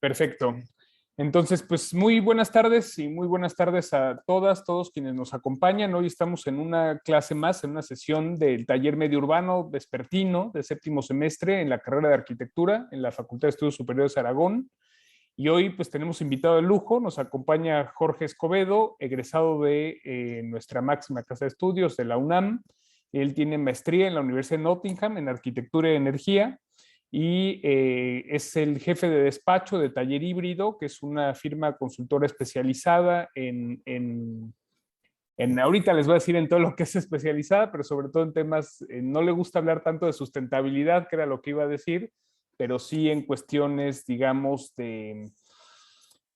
Perfecto. Entonces, pues muy buenas tardes y muy buenas tardes a todas, todos quienes nos acompañan. Hoy estamos en una clase más, en una sesión del taller medio urbano vespertino de séptimo semestre en la carrera de arquitectura en la Facultad de Estudios Superiores de Aragón. Y hoy pues tenemos invitado de lujo, nos acompaña Jorge Escobedo, egresado de nuestra máxima casa de estudios de la UNAM. Él tiene maestría en la Universidad de Nottingham en arquitectura y energía y es el jefe de despacho de Taller Híbrido, que es una firma consultora especializada ahorita les voy a decir en todo lo que es especializada, pero sobre todo en temas, no le gusta hablar tanto de sustentabilidad, que era lo que iba a decir, pero sí en cuestiones, digamos, de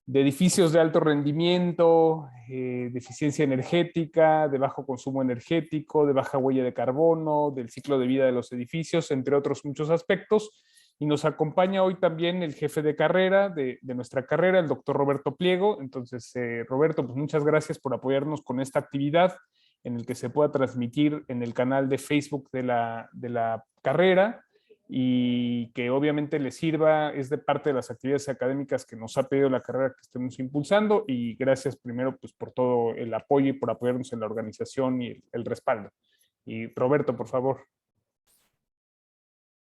edificios de alto rendimiento, de eficiencia energética, de bajo consumo energético, de baja huella de carbono, del ciclo de vida de los edificios, entre otros muchos aspectos. Y nos acompaña hoy también el jefe de carrera de nuestra carrera, el doctor Roberto Pliego. Entonces, Roberto, pues muchas gracias por apoyarnos con esta actividad en el que se pueda transmitir en el canal de Facebook de la carrera y que obviamente le sirva, es de parte de las actividades académicas que nos ha pedido la carrera que estemos impulsando, y gracias primero pues por todo el apoyo y por apoyarnos en la organización y el respaldo. Y Roberto, por favor.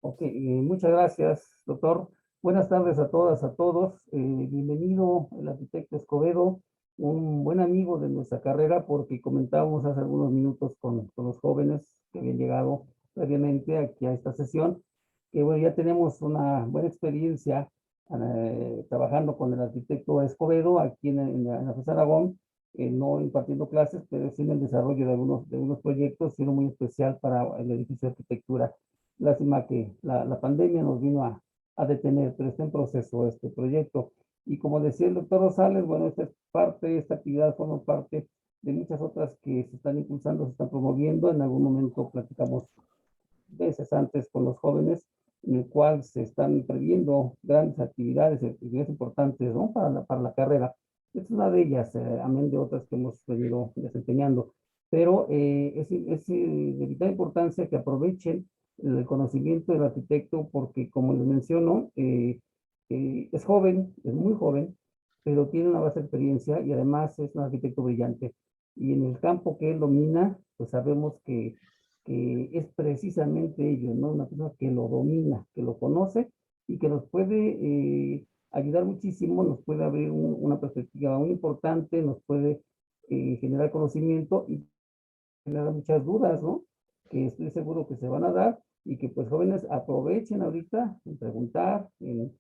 Ok, muchas gracias, doctor. Buenas tardes a todas, a todos. Bienvenido el arquitecto Escobedo, un buen amigo de nuestra carrera, porque comentábamos hace algunos minutos con los jóvenes que habían llegado previamente aquí a esta sesión, que bueno, ya tenemos una buena experiencia trabajando con el arquitecto Escobedo aquí en la FES Aragón, no impartiendo clases, pero sí en el desarrollo de algunos proyectos, y uno muy especial para el edificio de arquitectura. Lástima que la pandemia nos vino a detener, pero está en proceso este proyecto. Y como decía el doctor Rosales, bueno, esta actividad forma parte de muchas otras que se están impulsando, se están promoviendo. En algún momento platicamos veces antes con los jóvenes, en el cual se están previendo grandes actividades importantes, ¿no? Para la carrera. Es una de ellas, amén de otras que hemos venido desempeñando. Pero es de vital importancia que aprovechen el conocimiento del arquitecto, porque como les menciono, es joven, es muy joven, pero tiene una vasta experiencia y además es un arquitecto brillante. Y en el campo que él domina, pues sabemos que es precisamente ello, ¿no? Una persona que lo domina, que lo conoce y que nos puede ayudar muchísimo, nos puede abrir una perspectiva muy importante, nos puede generar conocimiento y generar muchas dudas, ¿no? Que estoy seguro que se van a dar, y que pues jóvenes aprovechen ahorita en preguntar, en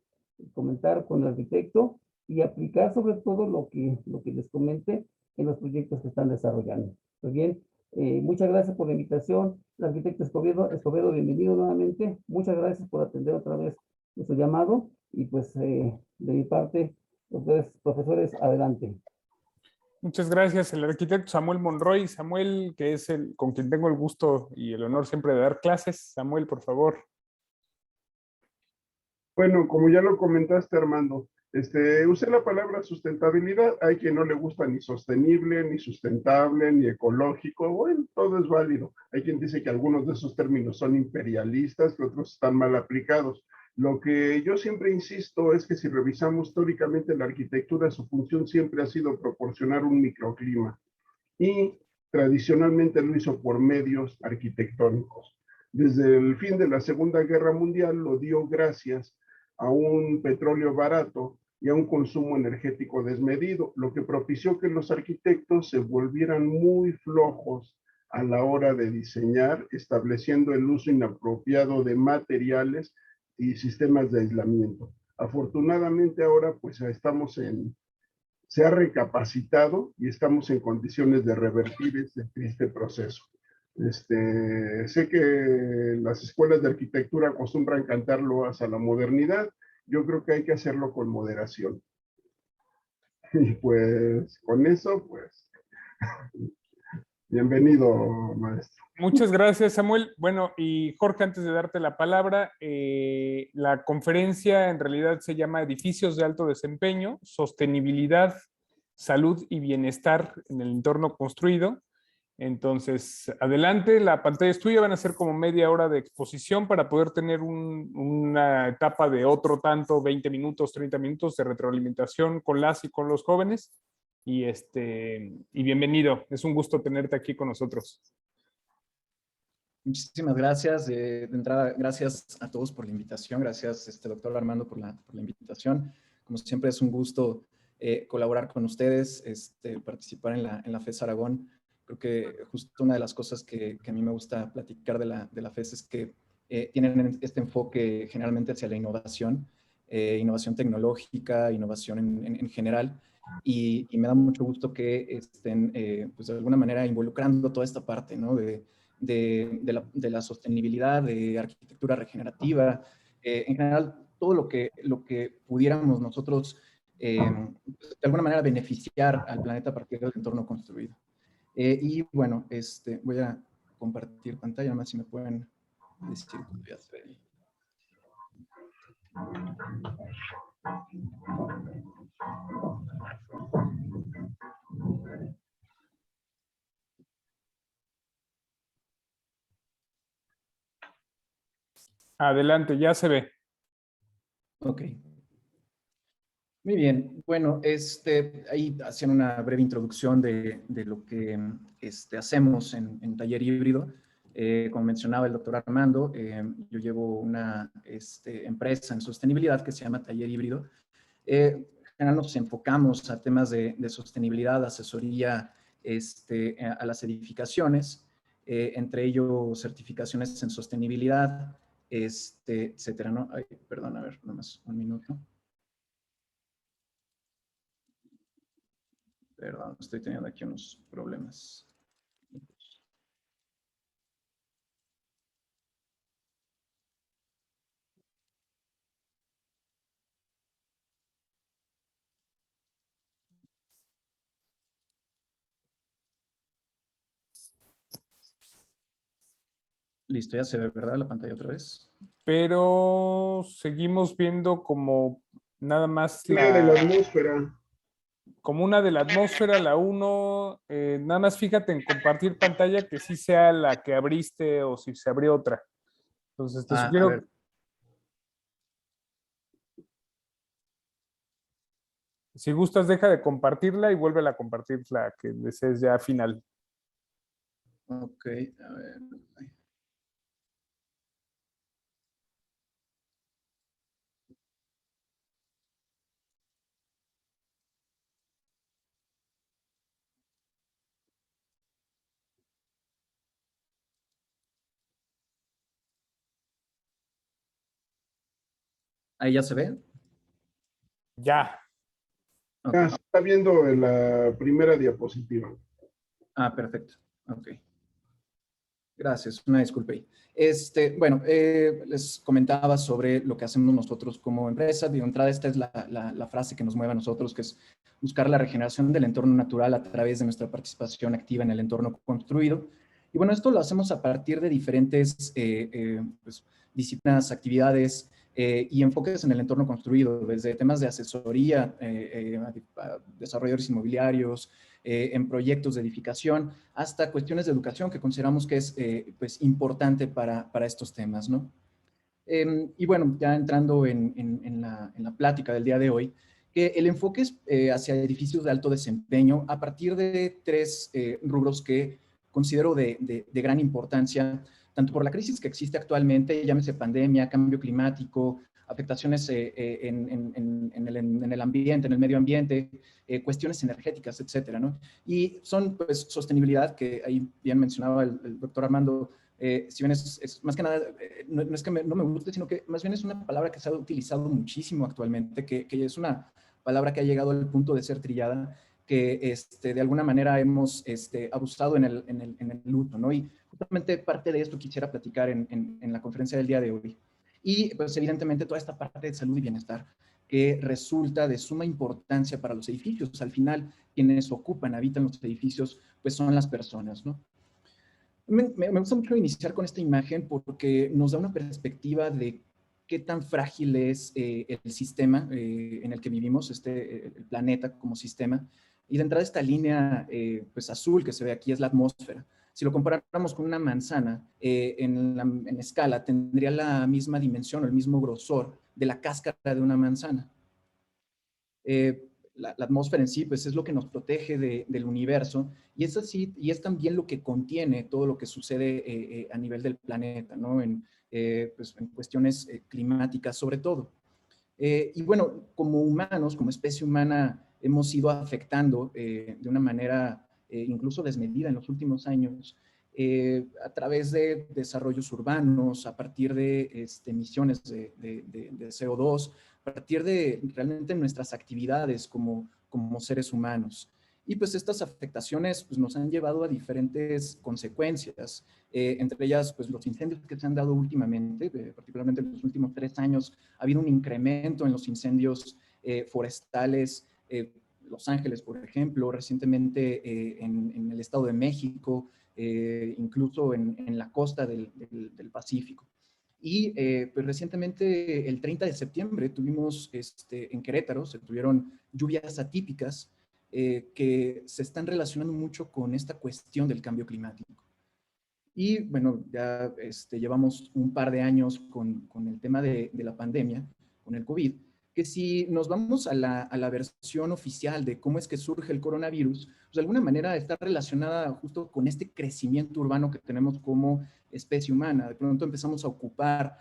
comentar con el arquitecto y aplicar sobre todo lo que les comente en los proyectos que están desarrollando. Pues bien, muchas gracias por la invitación, el arquitecto Escobedo, bienvenido nuevamente. Muchas gracias por atender otra vez nuestro llamado, y pues de mi parte, los tres profesores, adelante. Muchas gracias. El arquitecto Samuel Monroy. Samuel, que es el con quien tengo el gusto y el honor siempre de dar clases. Samuel, por favor. Bueno, como ya lo comentaste, Armando, usé la palabra sustentabilidad. Hay quien no le gusta ni sostenible, ni sustentable, ni ecológico. Bueno, todo es válido. Hay quien dice que algunos de esos términos son imperialistas, que otros están mal aplicados. Lo que yo siempre insisto es que si revisamos históricamente la arquitectura, su función siempre ha sido proporcionar un microclima, y tradicionalmente lo hizo por medios arquitectónicos. Desde el fin de la Segunda Guerra Mundial lo dio gracias a un petróleo barato y a un consumo energético desmedido, lo que propició que los arquitectos se volvieran muy flojos a la hora de diseñar, estableciendo el uso inapropiado de materiales y sistemas de aislamiento. Afortunadamente ahora pues se ha recapacitado y estamos en condiciones de revertir este triste proceso. Sé que las escuelas de arquitectura acostumbran cantarlo hacia la modernidad. Yo creo que hay que hacerlo con moderación. Y pues con eso, pues, bienvenido, maestro. Muchas gracias, Samuel. Bueno, y Jorge, antes de darte la palabra, la conferencia en realidad se llama Edificios de Alto Desempeño, Sostenibilidad, Salud y Bienestar en el Entorno Construido. Entonces, adelante, la pantalla es tuya, van a ser como media hora de exposición para poder tener una etapa de otro tanto, 20 minutos, 30 minutos de retroalimentación con las y con los jóvenes. Y bienvenido, es un gusto tenerte aquí con nosotros. Muchísimas gracias. De entrada, gracias a todos por la invitación. Gracias, doctor Armando, por la invitación. Como siempre, es un gusto colaborar con ustedes, participar en la FES Aragón. Creo que justo una de las cosas que a mí me gusta platicar de la FES es que tienen este enfoque generalmente hacia la innovación, innovación tecnológica, innovación en general. Y me da mucho gusto que estén, pues de alguna manera, involucrando toda esta parte, ¿no? De la sostenibilidad, de arquitectura regenerativa, en general, todo lo que pudiéramos nosotros, de alguna manera, beneficiar al planeta a partir del entorno construido. Y bueno, voy a compartir pantalla, nada más si me pueden decir que ya se ve. Adelante, ya se ve. Ok. Muy bien. Bueno, ahí hacían una breve introducción de lo que hacemos en Taller Híbrido. Como mencionaba el doctor Armando, yo llevo una empresa en sostenibilidad que se llama Taller Híbrido. En general nos enfocamos a temas de sostenibilidad, asesoría a las edificaciones, entre ellos certificaciones en sostenibilidad, etcétera, ¿no? Ay, perdón, a ver, nomás un minuto. Perdón, estoy teniendo aquí unos problemas. Listo, ya se ve, ¿verdad? La pantalla otra vez. Pero seguimos viendo como nada más De la atmósfera. como una de la atmósfera, la 1, nada más fíjate en compartir pantalla que sí sea la que abriste o si se abrió otra. Entonces te A sugiero, ver. si gustas, deja de compartirla y vuelve a compartir la que desees ya final. Ok, a ver. Ahí ya se ve. Ya. Okay. Ya se está viendo en la primera diapositiva. Ah, perfecto. Ok. Gracias, una disculpa ahí. Bueno, les comentaba sobre lo que hacemos nosotros como empresa. De entrada, esta es la frase que nos mueve a nosotros, que es buscar la regeneración del entorno natural a través de nuestra participación activa en el entorno construido. Y bueno, esto lo hacemos a partir de diferentes pues, disciplinas, actividades y enfoques en el entorno construido, desde temas de asesoría a desarrolladores inmobiliarios, en proyectos de edificación, hasta cuestiones de educación que consideramos que es pues, importante para estos temas, ¿no? Y bueno, ya entrando en la plática del día de hoy, que el enfoque es hacia edificios de alto desempeño a partir de tres rubros que considero de gran importancia, tanto por la crisis que existe actualmente, llámese pandemia, cambio climático, afectaciones en el ambiente, en el medio ambiente, cuestiones energéticas, etcétera, ¿no? Y son, pues, sostenibilidad, que ahí bien mencionaba el doctor Armando, si bien es más que nada, no es que no me guste, sino que más bien es una palabra que se ha utilizado muchísimo actualmente, que es una palabra que ha llegado al punto de ser trillada, que de alguna manera hemos abusado en el uso, ¿no? Y justamente parte de esto quisiera platicar en la conferencia del día de hoy. Y pues evidentemente toda esta parte de salud y bienestar que resulta de suma importancia para los edificios. Al final, quienes ocupan, habitan los edificios, pues son las personas, ¿no? Me gusta mucho iniciar con esta imagen porque nos da una perspectiva de qué tan frágil es el sistema en el que vivimos, el planeta como sistema, Y de entrada esta línea pues azul que se ve aquí es la atmósfera. Si lo comparáramos con una manzana, en escala tendría la misma dimensión o el mismo grosor de la cáscara de una manzana. La atmósfera en sí pues es lo que nos protege del universo y es así, y es también lo que contiene todo lo que sucede a nivel del planeta, ¿no? Pues, en cuestiones climáticas sobre todo. Y bueno, como humanos, como especie humana, hemos ido afectando de una manera incluso desmedida en los últimos años a través de desarrollos urbanos, a partir de emisiones de CO2, a partir de realmente nuestras actividades como seres humanos. Y pues estas afectaciones pues, nos han llevado a diferentes consecuencias, entre ellas pues los incendios que se han dado últimamente, particularmente en los últimos 3 años, ha habido un incremento en los incendios forestales, Los Ángeles, por ejemplo, recientemente en el Estado de México, incluso en la costa del Pacífico. Y pues recientemente, el 30 de septiembre, tuvimos en Querétaro, se tuvieron lluvias atípicas que se están relacionando mucho con esta cuestión del cambio climático. Y bueno, ya llevamos un par de años con el tema de la pandemia, con el COVID, que si nos vamos a la versión oficial de cómo es que surge el coronavirus, pues de alguna manera está relacionada justo con este crecimiento urbano que tenemos como especie humana. De pronto empezamos a ocupar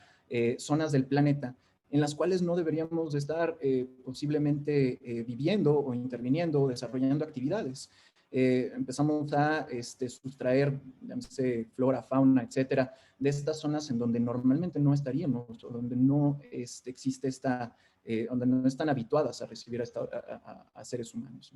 zonas del planeta en las cuales no deberíamos de estar posiblemente viviendo o interviniendo o desarrollando actividades. Empezamos a sustraer, llámese flora, fauna, etcétera, de estas zonas en donde normalmente no estaríamos, o donde no existe donde no están habituadas a recibir a seres humanos.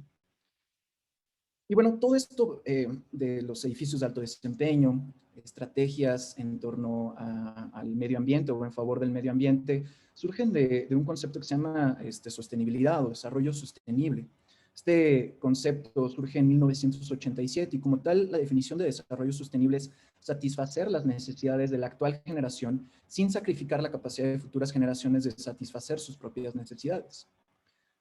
Y bueno, todo esto de los edificios de alto desempeño, estrategias en torno al medio ambiente o en favor del medio ambiente, surgen de un concepto que se llama sostenibilidad o desarrollo sostenible. Este concepto surge en 1987 y como tal la definición de desarrollo sostenible es satisfacer las necesidades de la actual generación sin sacrificar la capacidad de futuras generaciones de satisfacer sus propias necesidades.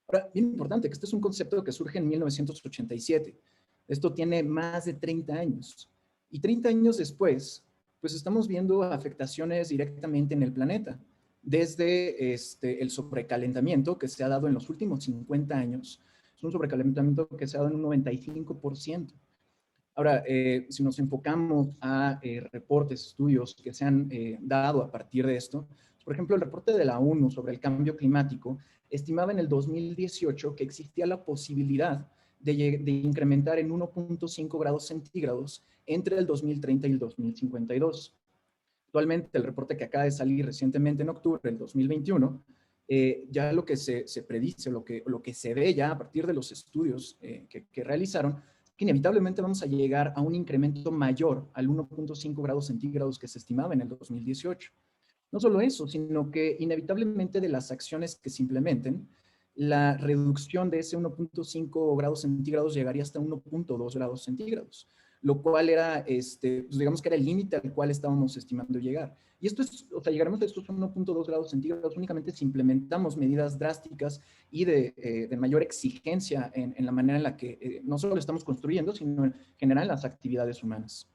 Ahora, bien importante, que este es un concepto que surge en 1987. Esto tiene más de 30 años. Y 30 años después, pues estamos viendo afectaciones directamente en el planeta. Desde el sobrecalentamiento que se ha dado en los últimos 50 años. Es un sobrecalentamiento que se ha dado en un 95%. Ahora, si nos enfocamos a reportes, estudios que se han dado a partir de esto, por ejemplo, el reporte de la ONU sobre el cambio climático estimaba en el 2018 que existía la posibilidad de incrementar en 1.5 grados centígrados entre el 2030 y el 2052. Actualmente, el reporte que acaba de salir recientemente en octubre del 2021, ya lo que se predice, lo que se ve ya a partir de los estudios que realizaron, que inevitablemente vamos a llegar a un incremento mayor al 1.5 grados centígrados que se estimaba en el 2018. No solo eso, sino que inevitablemente de las acciones que se implementen, la reducción de ese 1.5 grados centígrados llegaría hasta 1.2 grados centígrados, lo cual era, pues digamos que era el límite al cual estábamos estimando llegar. Y esto es, o sea, llegaremos a estos 1.2 grados centígrados únicamente si implementamos medidas drásticas y de mayor exigencia en la manera en la que no solo estamos construyendo, sino en general en las actividades humanas.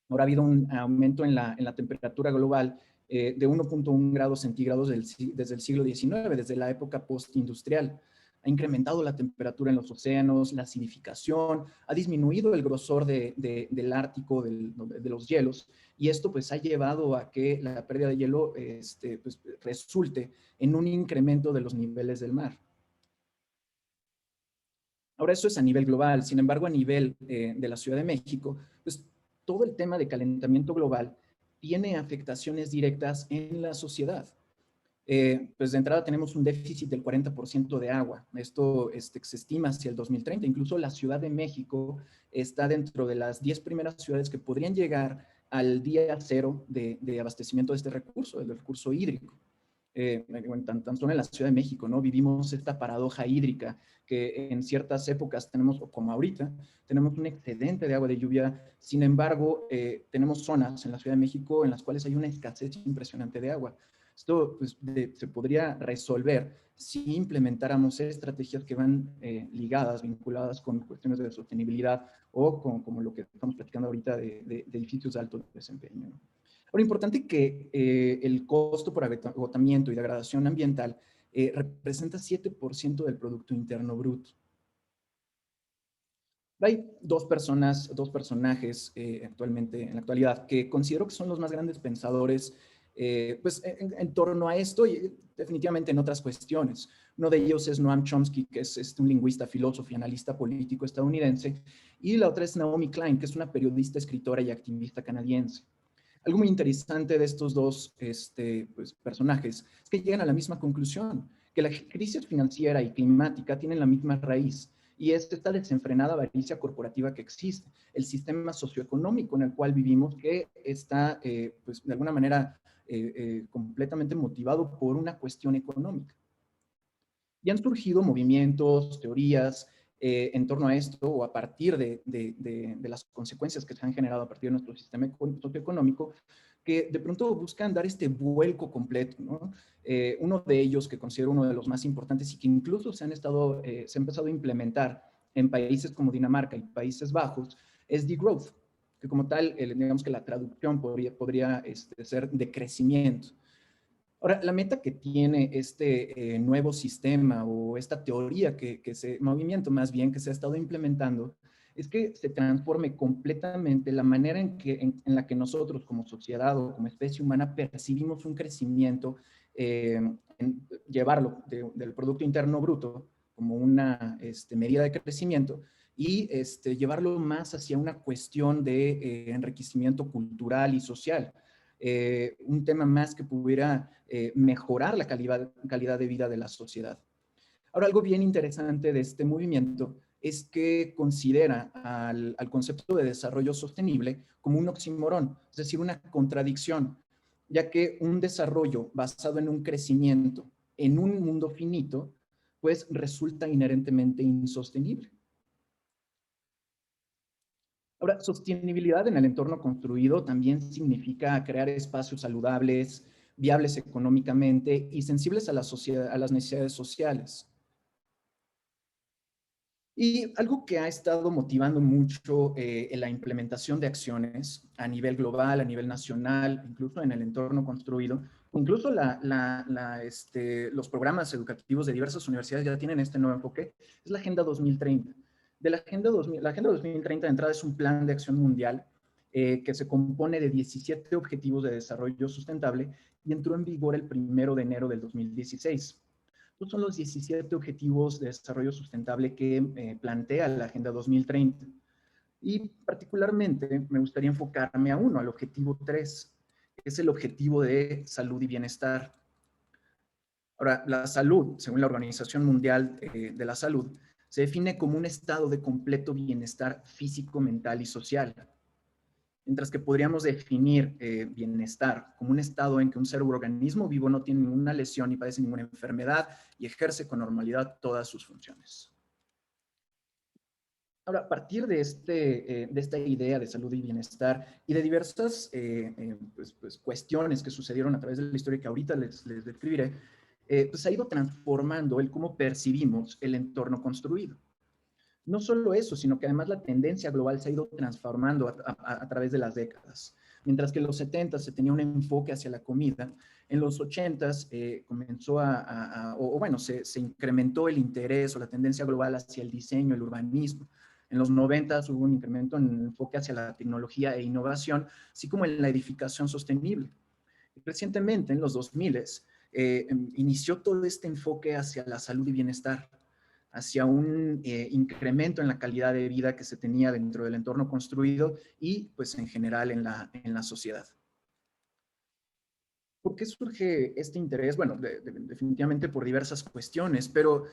Ahora ha habido un aumento en la temperatura global de 1.1 grados centígrados desde el siglo XIX, desde la época postindustrial. Ha incrementado la temperatura en los océanos, la acidificación, ha disminuido el grosor del Ártico, de los hielos, y esto pues ha llevado a que la pérdida de hielo pues, resulte en un incremento de los niveles del mar. Ahora eso es a nivel global, sin embargo a nivel de la Ciudad de México, pues todo el tema de calentamiento global tiene afectaciones directas en la sociedad. Pues de entrada tenemos un déficit del 40% de agua. Esto se estima hacia el 2030. Incluso la Ciudad de México está dentro de las 10 primeras ciudades que podrían llegar al día cero de abastecimiento de este recurso, del recurso hídrico. Tan solo en la Ciudad de México, ¿no? Vivimos esta paradoja hídrica que en ciertas épocas tenemos, como ahorita, tenemos un excedente de agua de lluvia. Sin embargo, tenemos zonas en la Ciudad de México en las cuales hay una escasez impresionante de agua. Esto pues, se podría resolver si implementáramos estrategias que van ligadas, vinculadas con cuestiones de sostenibilidad o con como lo que estamos platicando ahorita de edificios de alto desempeño, ¿no? Ahora, importante que el costo por agotamiento y degradación ambiental representa 7% del Producto Interno Bruto. Hay dos personajes actualmente, en la actualidad, que considero que son los más grandes pensadores pues, en torno a esto y definitivamente en otras cuestiones. Uno de ellos es Noam Chomsky, que es un lingüista, filósofo y analista político estadounidense, y la otra es Naomi Klein, que es una periodista, escritora y activista canadiense. Algo muy interesante de estos dos pues, personajes es que llegan a la misma conclusión, que la crisis financiera y climática tienen la misma raíz, y es esta desenfrenada avaricia corporativa que existe, el sistema socioeconómico en el cual vivimos, que está, pues, de alguna manera, completamente motivado por una cuestión económica. Y han surgido movimientos, teorías en torno a esto o a partir de las consecuencias que se han generado a partir de nuestro sistema socioeconómico, que de pronto buscan dar este vuelco completo, ¿no? Uno de ellos, que considero uno de los más importantes y que incluso se ha empezado a implementar en países como Dinamarca y Países Bajos, es degrowth, que como tal, digamos que la traducción podría ser de crecimiento. Ahora, la meta que tiene este nuevo sistema o esta teoría movimiento más bien que se ha estado implementando, es que se transforme completamente la manera en la que nosotros como sociedad o como especie humana percibimos un crecimiento, llevarlo del Producto Interno Bruto como una medida de crecimiento y llevarlo más hacia una cuestión de enriquecimiento cultural y social. Un tema más que pudiera mejorar la calidad de vida de la sociedad. Ahora, algo bien interesante de este movimiento es que considera al concepto de desarrollo sostenible como un oxímoron, es decir, una contradicción, ya que un desarrollo basado en un crecimiento en un mundo finito, pues resulta inherentemente insostenible. Ahora, sostenibilidad en el entorno construido también significa crear espacios saludables, viables económicamente y sensibles a las necesidades sociales. Y algo que ha estado motivando mucho en la implementación de acciones a nivel global, a nivel nacional, incluso en el entorno construido, incluso los programas educativos de diversas universidades ya tienen este nuevo enfoque, es la Agenda 2030. La Agenda 2030 de entrada es un plan de acción mundial que se compone de 17 objetivos de desarrollo sustentable y entró en vigor el 1 de enero del 2016. Estos son los 17 objetivos de desarrollo sustentable que plantea la Agenda 2030. Y particularmente me gustaría enfocarme a uno, al objetivo 3, que es el objetivo de salud y bienestar. Ahora, la salud, según la Organización Mundial de la Salud, se define como un estado de completo bienestar físico, mental y social. Mientras que podríamos definir bienestar como un estado en que un ser u organismo vivo no tiene ninguna lesión ni padece ninguna enfermedad y ejerce con normalidad todas sus funciones. Ahora, a partir de esta idea de salud y bienestar y de diversas pues, cuestiones que sucedieron a través de la historia que ahorita les describiré, pues ha ido transformando el cómo percibimos el entorno construido. No solo eso, sino que además la tendencia global se ha ido transformando a través de las décadas. Mientras que en los 70 se tenía un enfoque hacia la comida, en los 80 comenzó se incrementó el interés o la tendencia global hacia el diseño, el urbanismo. En los 90 hubo un incremento en el enfoque hacia la tecnología e innovación, así como en la edificación sostenible. Recientemente, en los 2000, inició todo este enfoque hacia la salud y bienestar, hacia un incremento en la calidad de vida que se tenía dentro del entorno construido y pues en general en la sociedad. ¿Por qué surge este interés? Bueno, definitivamente por diversas cuestiones, pero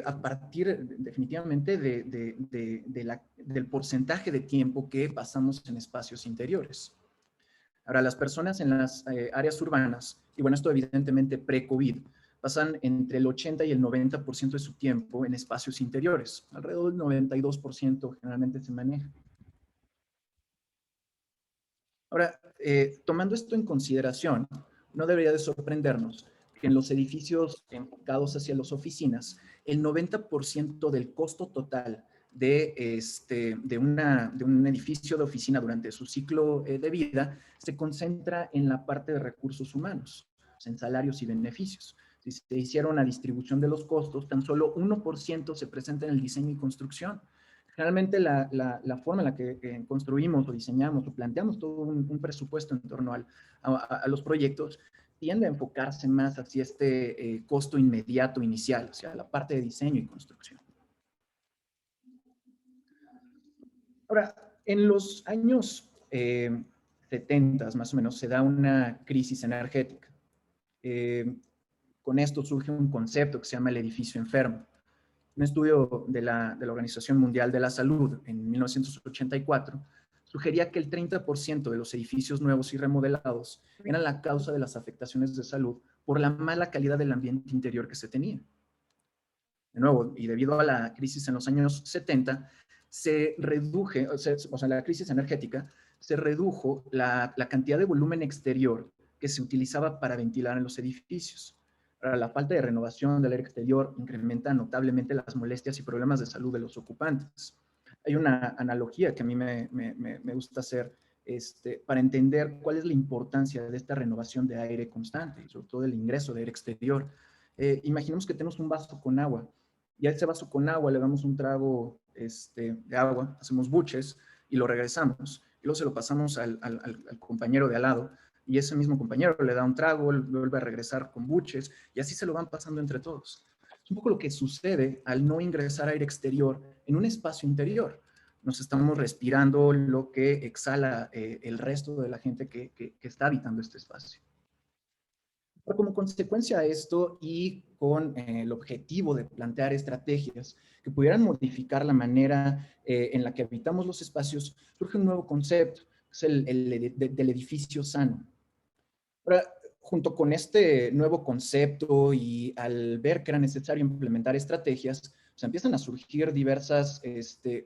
a partir definitivamente del porcentaje de tiempo que pasamos en espacios interiores. Ahora, las personas en las áreas urbanas, y bueno, esto evidentemente pre-COVID, pasan entre el 80 y el 90% de su tiempo en espacios interiores. Alrededor del 92% generalmente se maneja. Ahora, tomando esto en consideración, no debería de sorprendernos que en los edificios enfocados hacia las oficinas, el 90% del costo total de un edificio de oficina durante su ciclo de vida se concentra en la parte de recursos humanos, en salarios y beneficios. Si se hiciera una distribución de los costos, tan solo 1% se presenta en el diseño y construcción. Generalmente la forma en la que construimos o diseñamos o planteamos todo un presupuesto en torno a los proyectos tiende a enfocarse más hacia este costo inmediato inicial, o sea, la parte de diseño y construcción. Ahora, en los años 70 más o menos se da una crisis energética. Con esto surge un concepto que se llama el edificio enfermo. Un estudio de la Organización Mundial de la Salud en 1984 sugería que el 30% de los edificios nuevos y remodelados eran la causa de las afectaciones de salud por la mala calidad del ambiente interior que se tenía. De nuevo, y debido a la crisis en los años 70, la crisis energética, se redujo la cantidad de volumen exterior que se utilizaba para ventilar en los edificios. La falta de renovación del aire exterior incrementa notablemente las molestias y problemas de salud de los ocupantes. Hay una analogía que a mí me gusta hacer para entender cuál es la importancia de esta renovación de aire constante y sobre todo el ingreso de aire exterior. Imaginemos que tenemos un vaso con agua y a ese vaso con agua le damos un trago de agua, hacemos buches y lo regresamos. Y luego se lo pasamos al compañero de al lado y ese mismo compañero le da un trago, vuelve a regresar con buches y así se lo van pasando entre todos. Es un poco lo que sucede al no ingresar aire exterior en un espacio interior. Nos estamos respirando lo que exhala el resto de la gente que está habitando este espacio. Pero como consecuencia de esto y con el objetivo de plantear estrategias que pudieran modificar la manera en la que habitamos los espacios, surge un nuevo concepto, que es del edificio sano. Ahora, junto con este nuevo concepto y al ver que era necesario implementar estrategias, se empiezan a surgir diversas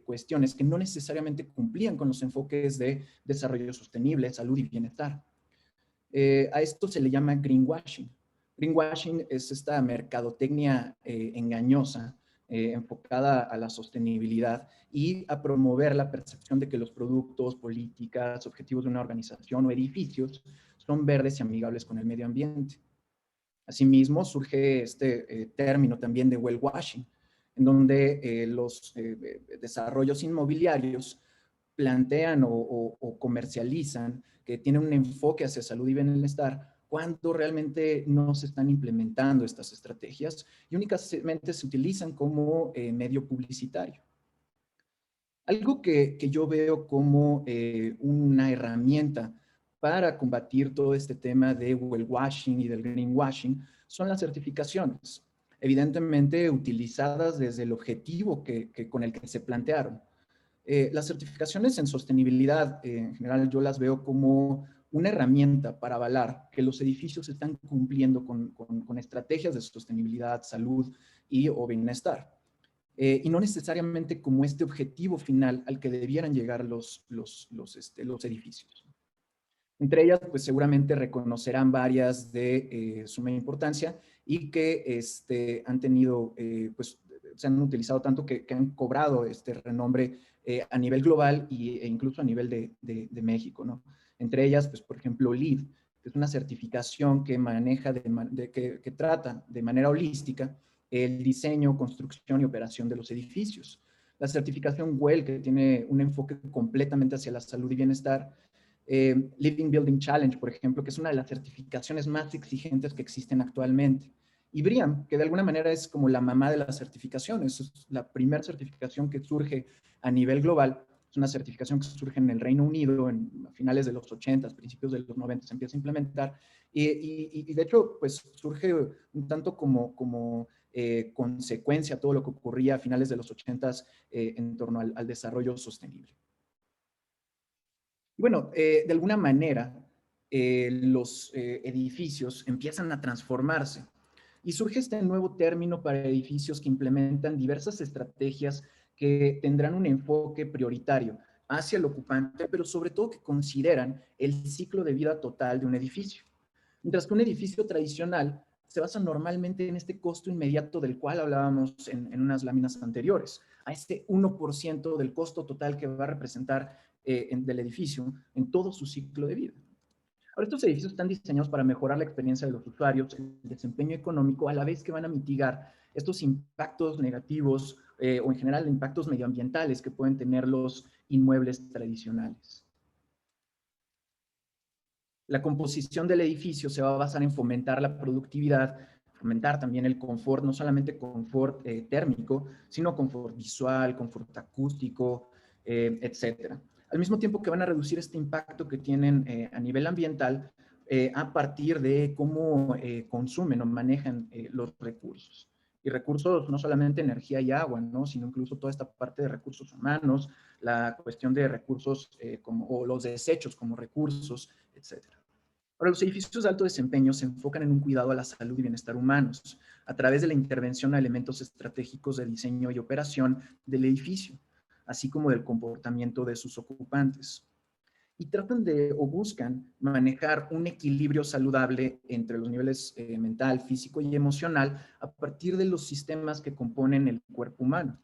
cuestiones que no necesariamente cumplían con los enfoques de desarrollo sostenible, salud y bienestar. A esto se le llama greenwashing. Greenwashing es esta mercadotecnia engañosa enfocada a la sostenibilidad y a promover la percepción de que los productos, políticas, objetivos de una organización o edificios son verdes y amigables con el medio ambiente. Asimismo, surge este término también de well washing, en donde los desarrollos inmobiliarios plantean o comercializan que tienen un enfoque hacia salud y bienestar cuando realmente no se están implementando estas estrategias y únicamente se utilizan como medio publicitario. Algo que yo veo como una herramienta para combatir todo este tema de well washing y del greenwashing son las certificaciones, evidentemente utilizadas desde el objetivo con el que se plantearon. Las certificaciones en sostenibilidad, en general, yo las veo como una herramienta para avalar que los edificios están cumpliendo con estrategias de sostenibilidad, salud o bienestar. Y no necesariamente como este objetivo final al que debieran llegar los edificios. Entre ellas, pues seguramente reconocerán varias de suma importancia y que han tenido, pues se han utilizado tanto que han cobrado este renombre a nivel global e incluso a nivel de México, ¿no? Entre ellas, pues por ejemplo, LEED, que es una certificación que maneja, que trata de manera holística el diseño, construcción y operación de los edificios. La certificación WELL, que tiene un enfoque completamente hacia la salud y bienestar. Living Building Challenge, por ejemplo, que es una de las certificaciones más exigentes que existen actualmente. Y BREEAM, que de alguna manera es como la mamá de las certificaciones, es la primera certificación que surge a nivel global. Es una certificación que surge en el Reino Unido a finales de los 80, principios de los 90 se empieza a implementar. Y de hecho, pues surge un tanto como consecuencia a todo lo que ocurría a finales de los 80 en torno al desarrollo sostenible. Y bueno, de alguna manera, los edificios empiezan a transformarse y surge este nuevo término para edificios que implementan diversas estrategias que tendrán un enfoque prioritario hacia el ocupante, pero sobre todo que consideran el ciclo de vida total de un edificio. Mientras que un edificio tradicional se basa normalmente en este costo inmediato del cual hablábamos en unas láminas anteriores, a este 1% del costo total que va a representar del edificio en todo su ciclo de vida. Ahora, estos edificios están diseñados para mejorar la experiencia de los usuarios, el desempeño económico, a la vez que van a mitigar estos impactos negativos o en general impactos medioambientales que pueden tener los inmuebles tradicionales. La composición del edificio se va a basar en fomentar la productividad, fomentar también el confort, no solamente confort térmico, sino confort visual, confort acústico, etcétera. Al mismo tiempo que van a reducir este impacto que tienen a nivel ambiental a partir de cómo consumen o manejan los recursos. Y recursos, no solamente energía y agua, ¿no? Sino incluso toda esta parte de recursos humanos, la cuestión de recursos o los desechos como recursos, etcétera. Ahora, los edificios de alto desempeño se enfocan en un cuidado a la salud y bienestar humanos a través de la intervención a elementos estratégicos de diseño y operación del edificio, así como del comportamiento de sus ocupantes. Y tratan de o buscan manejar un equilibrio saludable entre los niveles mental, físico y emocional a partir de los sistemas que componen el cuerpo humano.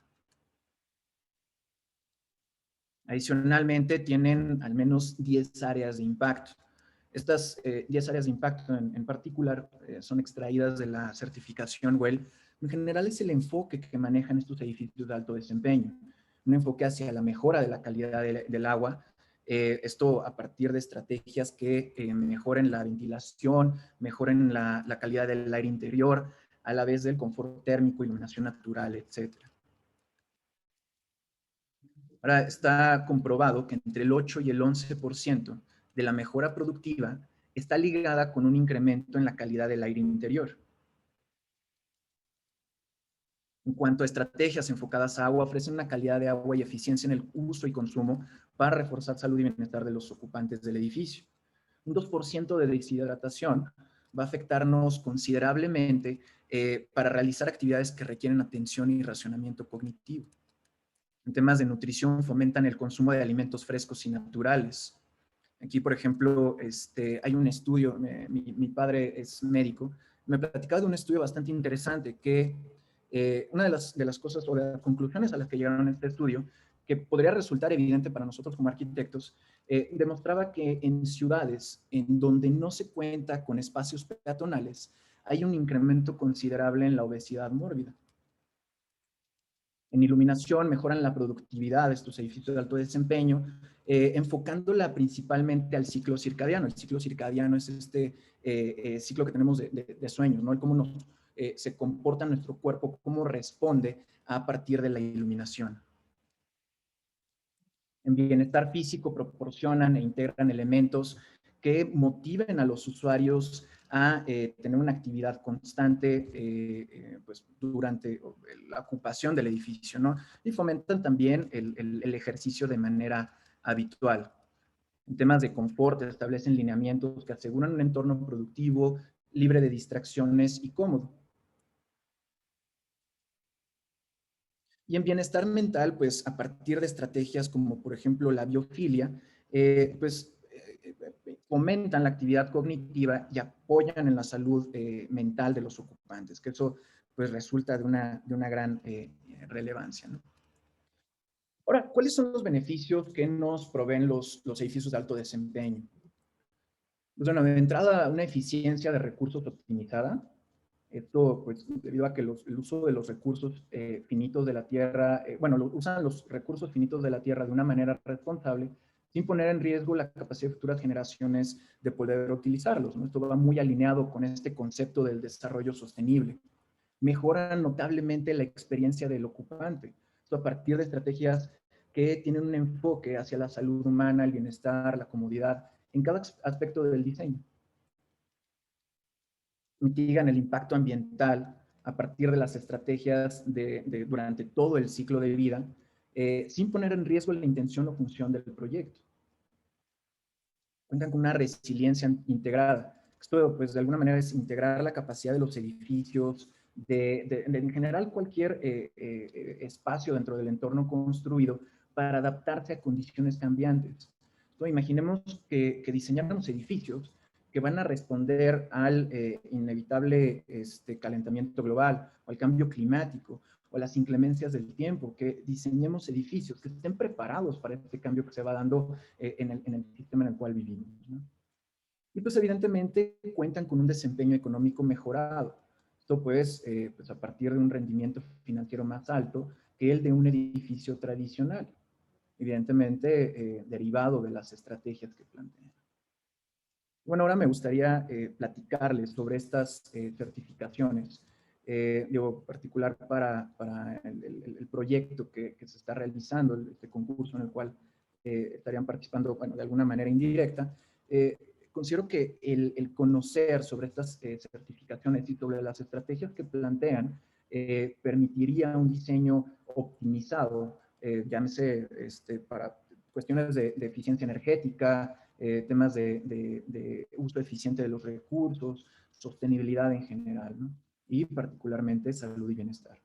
Adicionalmente, tienen al menos 10 áreas de impacto. Estas 10 áreas de impacto en particular son extraídas de la certificación WELL. En general es el enfoque que manejan estos edificios de alto desempeño. Un enfoque hacia la mejora de la calidad del agua. Esto a partir de estrategias que mejoren la ventilación, mejoren la calidad del aire interior, a la vez del confort térmico, iluminación natural, etcétera. Ahora, está comprobado que entre el 8 y el 11% de la mejora productiva está ligada con un incremento en la calidad del aire interior. En cuanto a estrategias enfocadas a agua, ofrecen una calidad de agua y eficiencia en el uso y consumo para reforzar salud y bienestar de los ocupantes del edificio. Un 2% de deshidratación va a afectarnos considerablemente para realizar actividades que requieren atención y racionamiento cognitivo. En temas de nutrición, fomentan el consumo de alimentos frescos y naturales. Aquí, por ejemplo, hay un estudio, mi padre es médico, me platicaba de un estudio bastante interesante que una de las cosas o de las conclusiones a las que llegaron en este estudio, que podría resultar evidente para nosotros como arquitectos, demostraba que en ciudades en donde no se cuenta con espacios peatonales, hay un incremento considerable en la obesidad mórbida. En iluminación mejoran la productividad de estos edificios de alto desempeño, enfocándola principalmente al ciclo circadiano. El ciclo circadiano es este ciclo que tenemos de sueños, ¿no? El cómo se comporta nuestro cuerpo, cómo responde a partir de la iluminación. En bienestar físico proporcionan e integran elementos que motiven a los usuarios a tener una actividad constante pues, durante la ocupación del edificio, ¿no? Y fomentan también el ejercicio de manera habitual. En temas de confort, establecen lineamientos que aseguran un entorno productivo, libre de distracciones y cómodo. Y en bienestar mental, pues a partir de estrategias como por ejemplo la biofilia, fomentan la actividad cognitiva y apoyan en la salud mental de los ocupantes, que eso pues resulta de una gran relevancia, ¿no? Ahora, ¿cuáles son los beneficios que nos proveen los edificios de alto desempeño? Pues bueno, de entrada, una eficiencia de recursos optimizada. Esto, pues, debido a que el uso de los recursos finitos de la Tierra, usan los recursos finitos de la Tierra de una manera responsable, sin poner en riesgo la capacidad de futuras generaciones de poder utilizarlos, ¿no? Esto va muy alineado con este concepto del desarrollo sostenible. Mejoran notablemente la experiencia del ocupante. Esto a partir de estrategias que tienen un enfoque hacia la salud humana, el bienestar, la comodidad, en cada aspecto del diseño. Mitigan el impacto ambiental a partir de las estrategias durante todo el ciclo de vida, sin poner en riesgo la intención o función del proyecto. Cuentan con una resiliencia integrada. Esto, pues, de alguna manera es integrar la capacidad de los edificios, en general cualquier espacio dentro del entorno construido para adaptarse a condiciones cambiantes. Entonces, imaginemos que diseñáramos edificios que van a responder al inevitable calentamiento global o al cambio climático o las inclemencias del tiempo, que diseñemos edificios que estén preparados para este cambio que se va dando en el sistema en el cual vivimos, ¿no? Y pues evidentemente cuentan con un desempeño económico mejorado. Esto pues a partir de un rendimiento financiero más alto que el de un edificio tradicional, evidentemente derivado de las estrategias que plantean. Bueno, ahora me gustaría platicarles sobre estas certificaciones, particular para el proyecto que se está realizando, este concurso en el cual estarían participando, bueno, de alguna manera indirecta. Considero que el conocer sobre estas certificaciones y sobre las estrategias que plantean permitiría un diseño optimizado, llámese para cuestiones de eficiencia energética, temas de uso eficiente de los recursos, sostenibilidad en general, ¿no? Y particularmente salud y bienestar.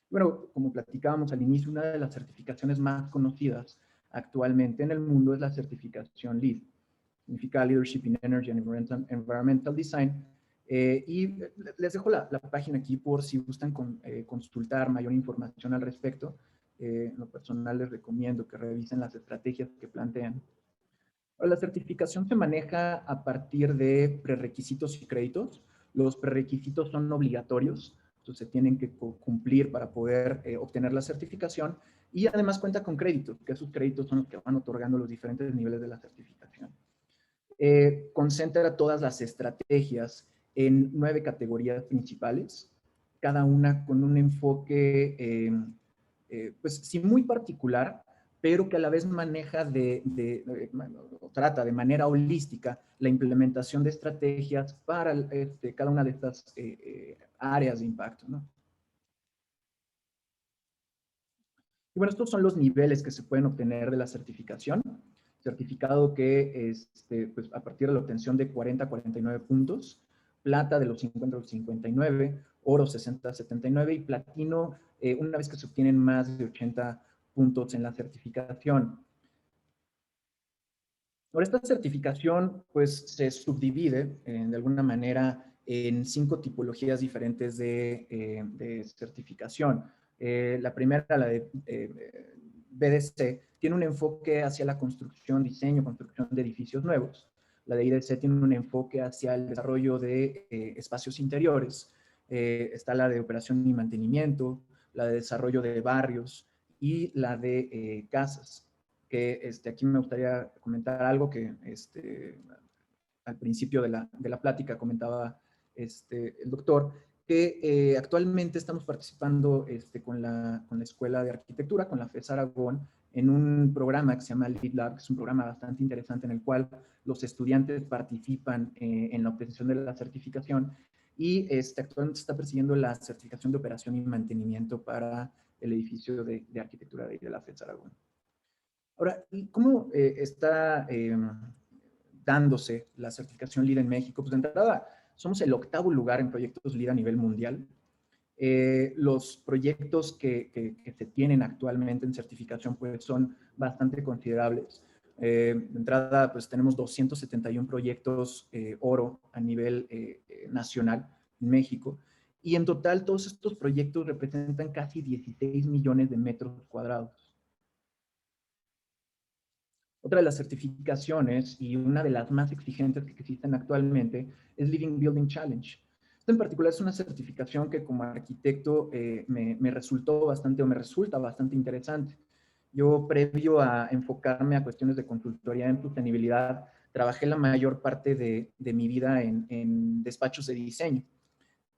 Bueno, como platicábamos al inicio, una de las certificaciones más conocidas actualmente en el mundo es la certificación LEED. Significa Leadership in Energy and Environmental Design. Y les dejo la página aquí por si gustan consultar mayor información al respecto. En lo personal les recomiendo que revisen las estrategias que plantean. La certificación se maneja a partir de prerequisitos y créditos. Los prerequisitos son obligatorios, entonces se tienen que cumplir para poder obtener la certificación, y además cuenta con créditos, que esos créditos son los que van otorgando los diferentes niveles de la certificación. Concentra todas las estrategias en 9 categorías principales, cada una con un enfoque, pues sí, muy particular, pero que a la vez maneja trata de manera holística la implementación de estrategias para cada una de estas áreas de impacto, ¿no? Y bueno, estos son los niveles que se pueden obtener de la certificación. Certificado que pues a partir de la obtención de 40 a 49 puntos, plata de los 50 a los 59, oro 60 a 79 y platino una vez que se obtienen más de 80 puntos en la certificación. Ahora, esta certificación pues se subdivide de alguna manera en 5 tipologías diferentes de certificación. La primera, la de BDC, tiene un enfoque hacia la construcción, diseño, construcción de edificios nuevos. La de IDC tiene un enfoque hacia el desarrollo de espacios interiores. Está la de operación y mantenimiento, la de desarrollo de barrios y la de casas. Que aquí me gustaría comentar algo que al principio de la plática comentaba el doctor, que actualmente estamos participando con la Escuela de Arquitectura, con la FES Aragón, en un programa que se llama Lead Lab, que es un programa bastante interesante en el cual los estudiantes participan en la obtención de la certificación, y actualmente está persiguiendo la certificación de operación y mantenimiento para el edificio de arquitectura de la FES Aragón. Ahora, ¿cómo está dándose la certificación LEED en México? Pues de entrada, somos el 8º lugar en proyectos LEED a nivel mundial. Los proyectos que se tienen actualmente en certificación pues son bastante considerables. De entrada, pues tenemos 271 proyectos oro a nivel nacional en México. Y en total, todos estos proyectos representan casi 16 millones de metros cuadrados. Otra de las certificaciones, y una de las más exigentes que existen actualmente, es Living Building Challenge. Esta en particular es una certificación que como arquitecto me resulta bastante interesante. Yo, previo a enfocarme a cuestiones de consultoría en sostenibilidad, trabajé la mayor parte de mi vida en despachos de diseño.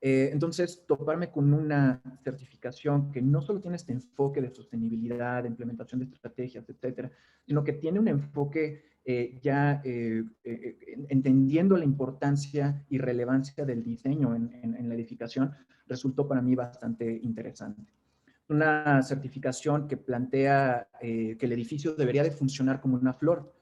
Entonces, toparme con una certificación que no solo tiene este enfoque de sostenibilidad, de implementación de estrategias, etcétera, sino que tiene un enfoque entendiendo la importancia y relevancia del diseño en la edificación, resultó para mí bastante interesante. Una certificación que plantea que el edificio debería de funcionar como una flor,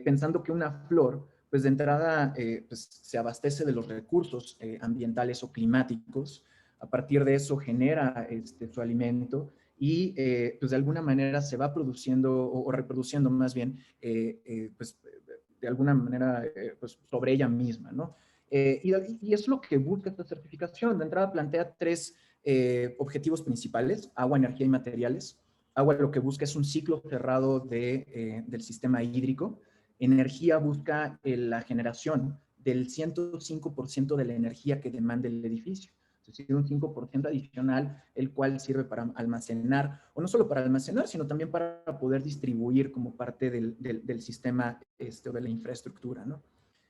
pensando que una flor pues de entrada pues se abastece de los recursos ambientales o climáticos, a partir de eso genera su alimento y pues de alguna manera se va produciendo o reproduciendo más bien pues de alguna manera pues sobre ella misma, ¿no? Y es lo que busca esta certificación. De entrada plantea tres objetivos principales: agua, energía y materiales. Agua lo que busca es un ciclo cerrado del sistema hídrico. Energía busca la generación del 105% de la energía que demanda el edificio. Es decir, un 5% adicional, el cual sirve para almacenar, o no solo para almacenar, sino también para poder distribuir como parte del sistema o de la infraestructura, ¿no?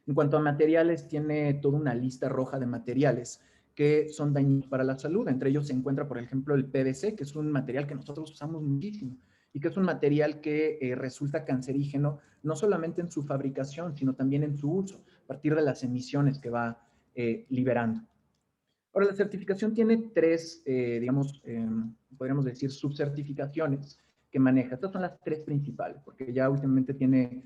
En cuanto a materiales, tiene toda una lista roja de materiales que son dañinos para la salud. Entre ellos se encuentra, por ejemplo, el PVC, que es un material que nosotros usamos muchísimo y que es un material que resulta cancerígeno no solamente en su fabricación, sino también en su uso, a partir de las emisiones que va liberando. Ahora, la certificación tiene tres, digamos, podríamos decir, subcertificaciones que maneja. Estas son las tres principales, porque ya últimamente tiene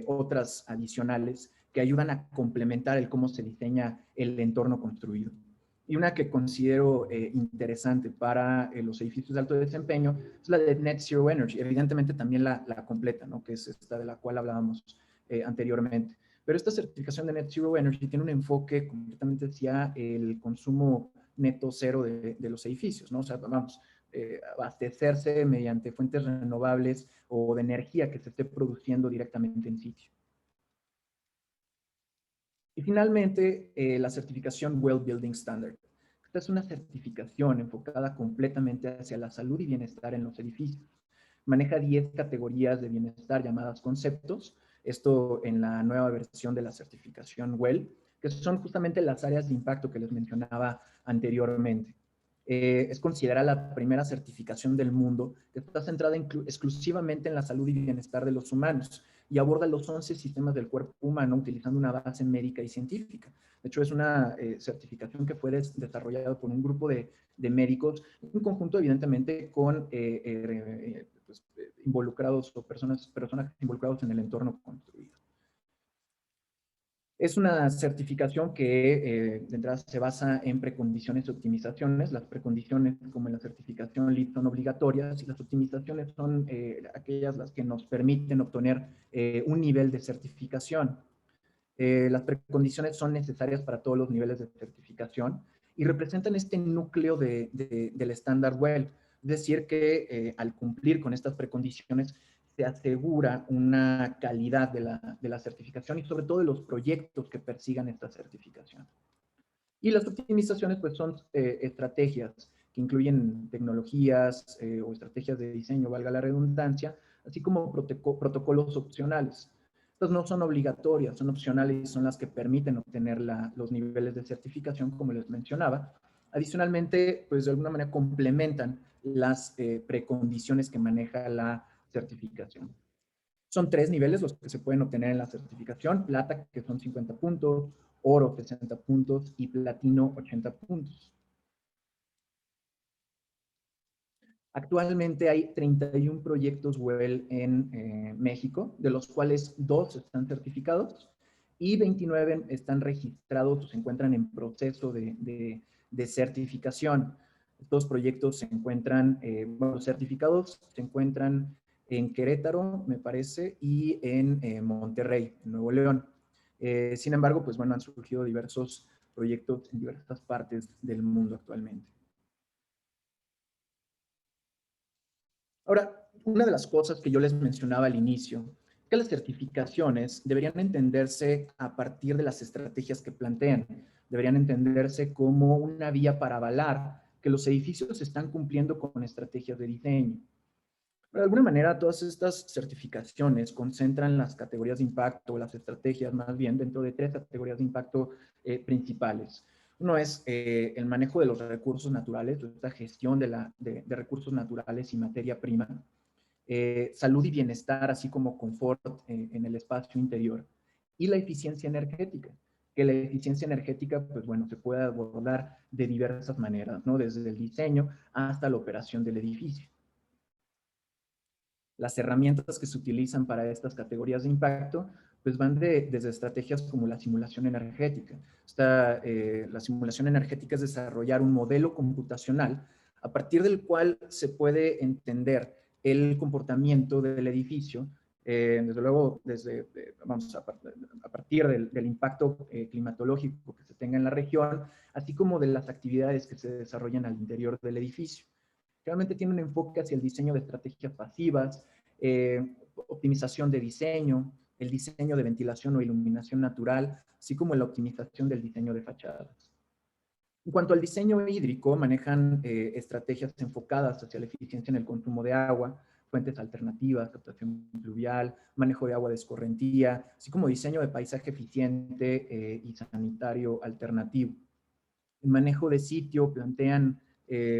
otras adicionales que ayudan a complementar el cómo se diseña el entorno construido. Y una que considero interesante para los edificios de alto desempeño es la de Net Zero Energy. Evidentemente también la completa, ¿no? Que es esta de la cual hablábamos anteriormente. Pero esta certificación de Net Zero Energy tiene un enfoque completamente hacia el consumo neto cero de los edificios, ¿no? O sea, vamos, abastecerse mediante fuentes renovables o de energía que se esté produciendo directamente en sitio. Y finalmente, la certificación Well Building Standard. Esta es una certificación enfocada completamente hacia la salud y bienestar en los edificios. Maneja 10 categorías de bienestar llamadas conceptos, esto en la nueva versión de la certificación WELL, que son justamente las áreas de impacto que les mencionaba anteriormente. Es considerada la primera certificación del mundo que está centrada exclusivamente en la salud y bienestar de los humanos y aborda los 11 sistemas del cuerpo humano utilizando una base médica y científica. De hecho, es una certificación que fue desarrollada por un grupo de médicos, en conjunto, evidentemente, con pues, involucrados o personajes involucrados en el entorno construido. Es una certificación que de entrada se basa en precondiciones y optimizaciones. Las precondiciones, como en la certificación LEED, son obligatorias y las optimizaciones son aquellas las que nos permiten obtener un nivel de certificación. Las precondiciones son necesarias para todos los niveles de certificación y representan este núcleo del estándar WELL. Es decir, que al cumplir con estas precondiciones se asegura una calidad de la certificación y sobre todo de los proyectos que persigan esta certificación. Y las optimizaciones pues son estrategias que incluyen tecnologías o estrategias de diseño, valga la redundancia, así como protocolos opcionales. Estas no son obligatorias, son opcionales y son las que permiten obtener los niveles de certificación, como les mencionaba. Adicionalmente, pues de alguna manera complementan las precondiciones que maneja la certificación. Son 3 niveles los que se pueden obtener en la certificación: plata, que son 50 puntos, oro, 60 puntos, y platino, 80 puntos. Actualmente hay 31 proyectos WELL en México, de los cuales 2 están certificados y 29 están registrados o se encuentran en proceso de certificación. Estos proyectos se encuentran, bueno, certificados se encuentran en Querétaro, me parece, y en Monterrey, en Nuevo León. Sin embargo, pues bueno, han surgido diversos proyectos en diversas partes del mundo actualmente. Ahora, una de las cosas que yo les mencionaba al inicio, que las certificaciones deberían entenderse a partir de las estrategias que plantean. Deberían entenderse como una vía para avalar que los edificios están cumpliendo con estrategias de diseño. De alguna manera, todas estas certificaciones concentran las categorías de impacto, las estrategias más bien, dentro de 3 categorías de impacto principales. Uno es el manejo de los recursos naturales, esta gestión de recursos naturales y materia prima, salud y bienestar, así como confort en el espacio interior, y la eficiencia energética, que la eficiencia energética, pues bueno, se puede abordar de diversas maneras, ¿no? Desde el diseño hasta la operación del edificio. Las herramientas que se utilizan para estas categorías de impacto pues van desde estrategias como la simulación energética. La simulación energética es desarrollar un modelo computacional a partir del cual se puede entender el comportamiento del edificio Desde luego, vamos a partir del impacto climatológico que se tenga en la región, así como de las actividades que se desarrollan al interior del edificio. Realmente tiene un enfoque hacia el diseño de estrategias pasivas, optimización de diseño, el diseño de ventilación o iluminación natural, así como la optimización del diseño de fachadas. En cuanto al diseño hídrico, manejan estrategias enfocadas hacia la eficiencia en el consumo de agua, fuentes alternativas, captación pluvial, manejo de agua de escorrentía, así como diseño de paisaje eficiente y sanitario alternativo. En manejo de sitio plantean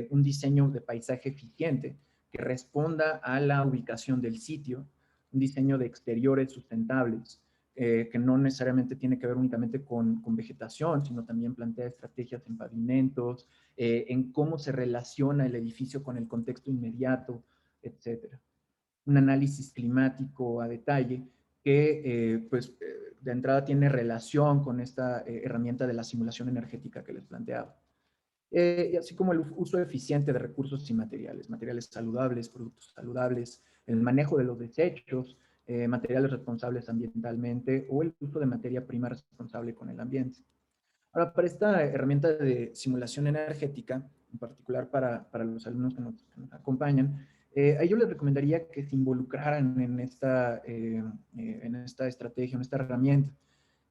un diseño de paisaje eficiente que responda a la ubicación del sitio, un diseño de exteriores sustentables, que no necesariamente tiene que ver únicamente con vegetación, sino también plantea estrategias en pavimentos, en cómo se relaciona el edificio con el contexto inmediato, etc. Un análisis climático a detalle que, de entrada tiene relación con esta herramienta de la simulación energética que les planteaba. Y así como el uso eficiente de recursos y materiales saludables, productos saludables, el manejo de los desechos, materiales responsables ambientalmente o el uso de materia prima responsable con el ambiente. Ahora, para esta herramienta de simulación energética, en particular para los alumnos que nos acompañan, a ellos les recomendaría que se involucraran en esta estrategia, en esta herramienta.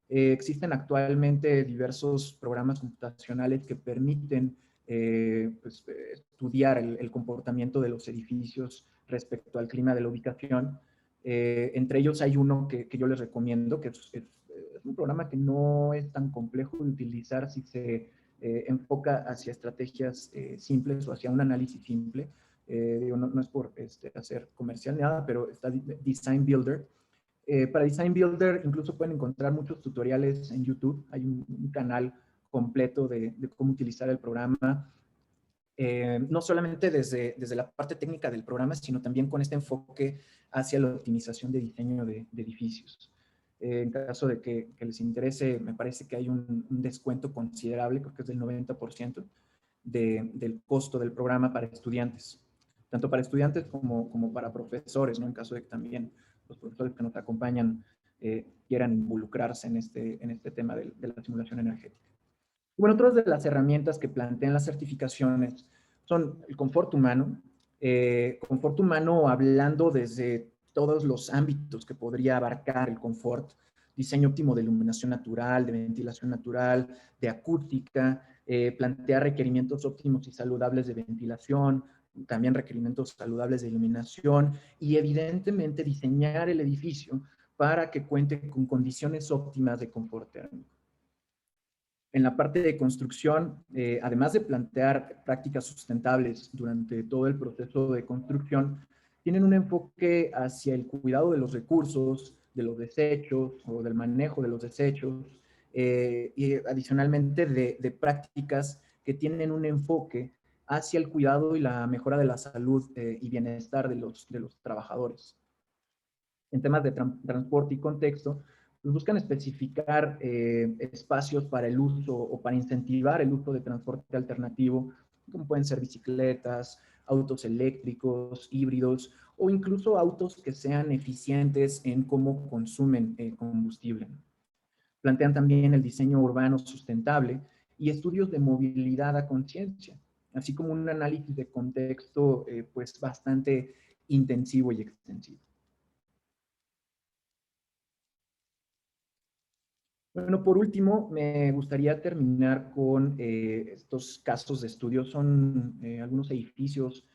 Existen actualmente diversos programas computacionales que permiten estudiar el comportamiento de los edificios respecto al clima de la ubicación. Entre ellos hay uno que yo les recomiendo, que es un programa que no es tan complejo de utilizar si se enfoca hacia estrategias simples o hacia un análisis simple. No es por hacer comercial ni nada, pero está Design Builder. Para Design Builder incluso pueden encontrar muchos tutoriales en YouTube. Hay un canal completo de cómo utilizar el programa. No solamente desde la parte técnica del programa, sino también con este enfoque hacia la optimización de diseño de edificios. En caso de que les interese, me parece que hay un descuento considerable, creo que es del 90% del costo del programa para estudiantes. Tanto para estudiantes como para profesores, ¿no? En caso de que también los profesores que nos acompañan quieran involucrarse en este tema de la simulación energética. Bueno, otras de las herramientas que plantean las certificaciones son el confort humano hablando desde todos los ámbitos que podría abarcar el confort, diseño óptimo de iluminación natural, de ventilación natural, de acústica, plantear requerimientos óptimos y saludables de ventilación, también requerimientos saludables de iluminación y evidentemente diseñar el edificio para que cuente con condiciones óptimas de confort térmico. En la parte de construcción, además de plantear prácticas sustentables durante todo el proceso de construcción, tienen un enfoque hacia el cuidado de los recursos, de los desechos o del manejo de los desechos, y adicionalmente de prácticas que tienen un enfoque hacia el cuidado y la mejora de la salud y bienestar de los trabajadores. En temas de transporte y contexto, pues buscan especificar espacios para el uso o para incentivar el uso de transporte alternativo, como pueden ser bicicletas, autos eléctricos, híbridos o incluso autos que sean eficientes en cómo consumen combustible. Plantean también el diseño urbano sustentable y estudios de movilidad a conciencia, así como un análisis de contexto pues bastante intensivo y extensivo. Bueno, por último, me gustaría terminar con estos casos de estudio. Son algunos edificios,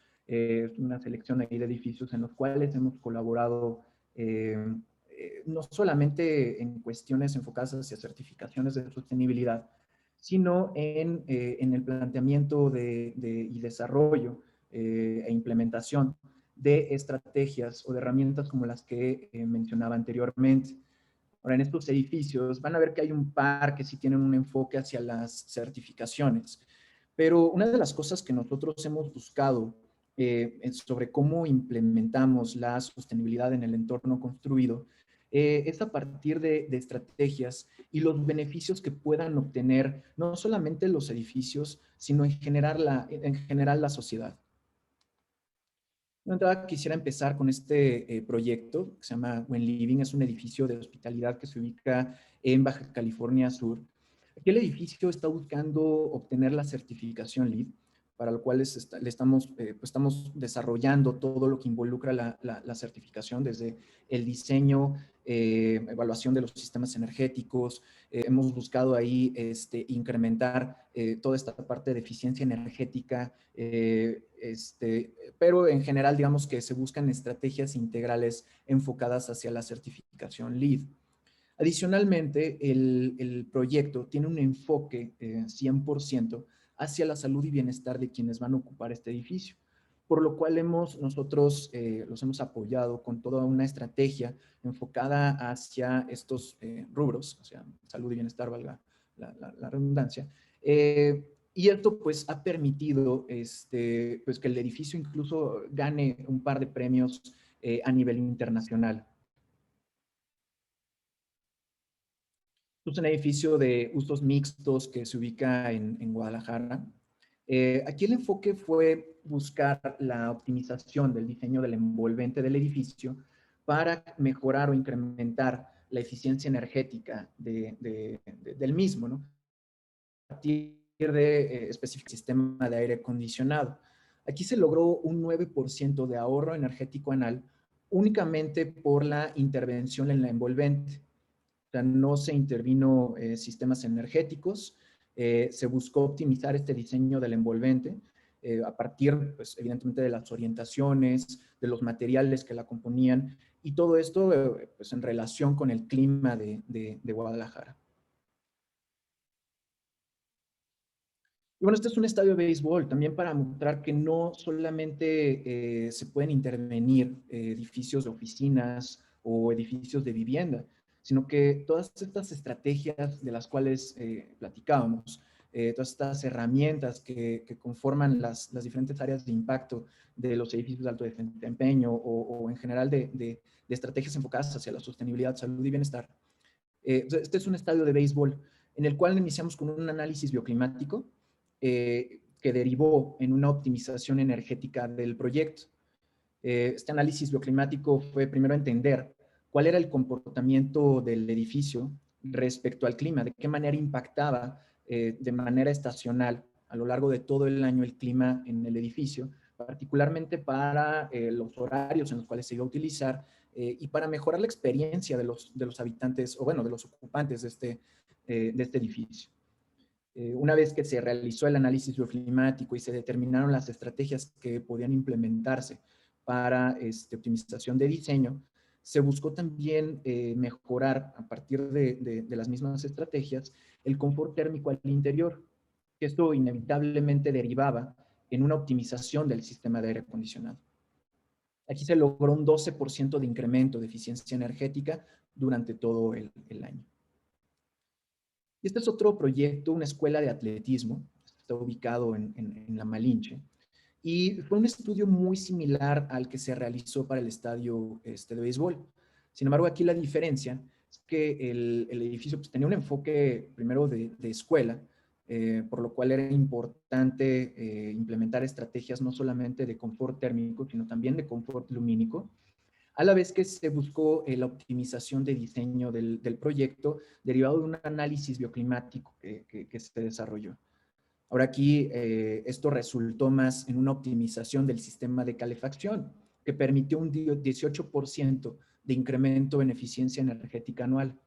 una selección ahí de edificios en los cuales hemos colaborado no solamente en cuestiones enfocadas hacia certificaciones de sostenibilidad, sino en el planteamiento y desarrollo e implementación de estrategias o de herramientas como las que mencionaba anteriormente. Ahora, en estos edificios van a ver que hay un par que sí tienen un enfoque hacia las certificaciones, pero una de las cosas que nosotros hemos buscado sobre cómo implementamos la sostenibilidad en el entorno construido es a partir de estrategias y los beneficios que puedan obtener no solamente los edificios, sino en general la sociedad. De entrada quisiera empezar con este proyecto que se llama When Living. Es un edificio de hospitalidad que se ubica en Baja California Sur. Aquí el edificio está buscando obtener la certificación LEED, para lo cual estamos desarrollando todo lo que involucra la certificación, desde el diseño, evaluación de los sistemas energéticos. Hemos buscado ahí incrementar toda esta parte de eficiencia energética, pero en general digamos que se buscan estrategias integrales enfocadas hacia la certificación LEED. Adicionalmente, el proyecto tiene un enfoque 100% hacia la salud y bienestar de quienes van a ocupar este edificio, por lo cual nosotros los hemos apoyado con toda una estrategia enfocada hacia estos rubros, o sea, salud y bienestar, valga la redundancia. Y esto pues ha permitido pues, que el edificio incluso gane un par de premios a nivel internacional. Es un edificio de usos mixtos que se ubica en Guadalajara. Aquí el enfoque fue buscar la optimización del diseño del envolvente del edificio para mejorar o incrementar la eficiencia energética del mismo, ¿no? A partir de específico sistema de aire acondicionado. Aquí se logró un 9% de ahorro energético anual únicamente por la intervención en la envolvente. O sea, no se intervino sistemas energéticos, se buscó optimizar este diseño del envolvente a partir, pues, evidentemente, de las orientaciones, de los materiales que la componían, y todo esto pues, en relación con el clima de Guadalajara. Y bueno, este es un estadio de béisbol, también para mostrar que no solamente se pueden intervenir edificios de oficinas o edificios de vivienda, sino que todas estas estrategias de las cuales platicábamos, todas estas herramientas que conforman las diferentes áreas de impacto de los edificios de alto desempeño o en general de estrategias enfocadas hacia la sostenibilidad, salud y bienestar. Este es un estadio de béisbol en el cual iniciamos con un análisis bioclimático que derivó en una optimización energética del proyecto. Este análisis bioclimático fue primero entender cuál era el comportamiento del edificio respecto al clima, de qué manera impactaba de manera estacional a lo largo de todo el año el clima en el edificio, particularmente para los horarios en los cuales se iba a utilizar y para mejorar la experiencia de los habitantes, o bueno, de los ocupantes de este edificio. Una vez que se realizó el análisis bioclimático y se determinaron las estrategias que podían implementarse para optimización de diseño, se buscó también mejorar a partir de las mismas estrategias el confort térmico al interior. Esto inevitablemente derivaba en una optimización del sistema de aire acondicionado. Aquí se logró un 12% de incremento de eficiencia energética durante todo el año. Y este es otro proyecto, una escuela de atletismo, está ubicado en La Malinche, y fue un estudio muy similar al que se realizó para el estadio de béisbol. Sin embargo, aquí la diferencia es que el edificio pues, tenía un enfoque primero de escuela, por lo cual era importante implementar estrategias no solamente de confort térmico, sino también de confort lumínico, a la vez que se buscó la optimización de diseño del proyecto derivado de un análisis bioclimático que se desarrolló. Ahora aquí esto resultó más en una optimización del sistema de calefacción, que permitió un 18% de incremento en eficiencia energética anual.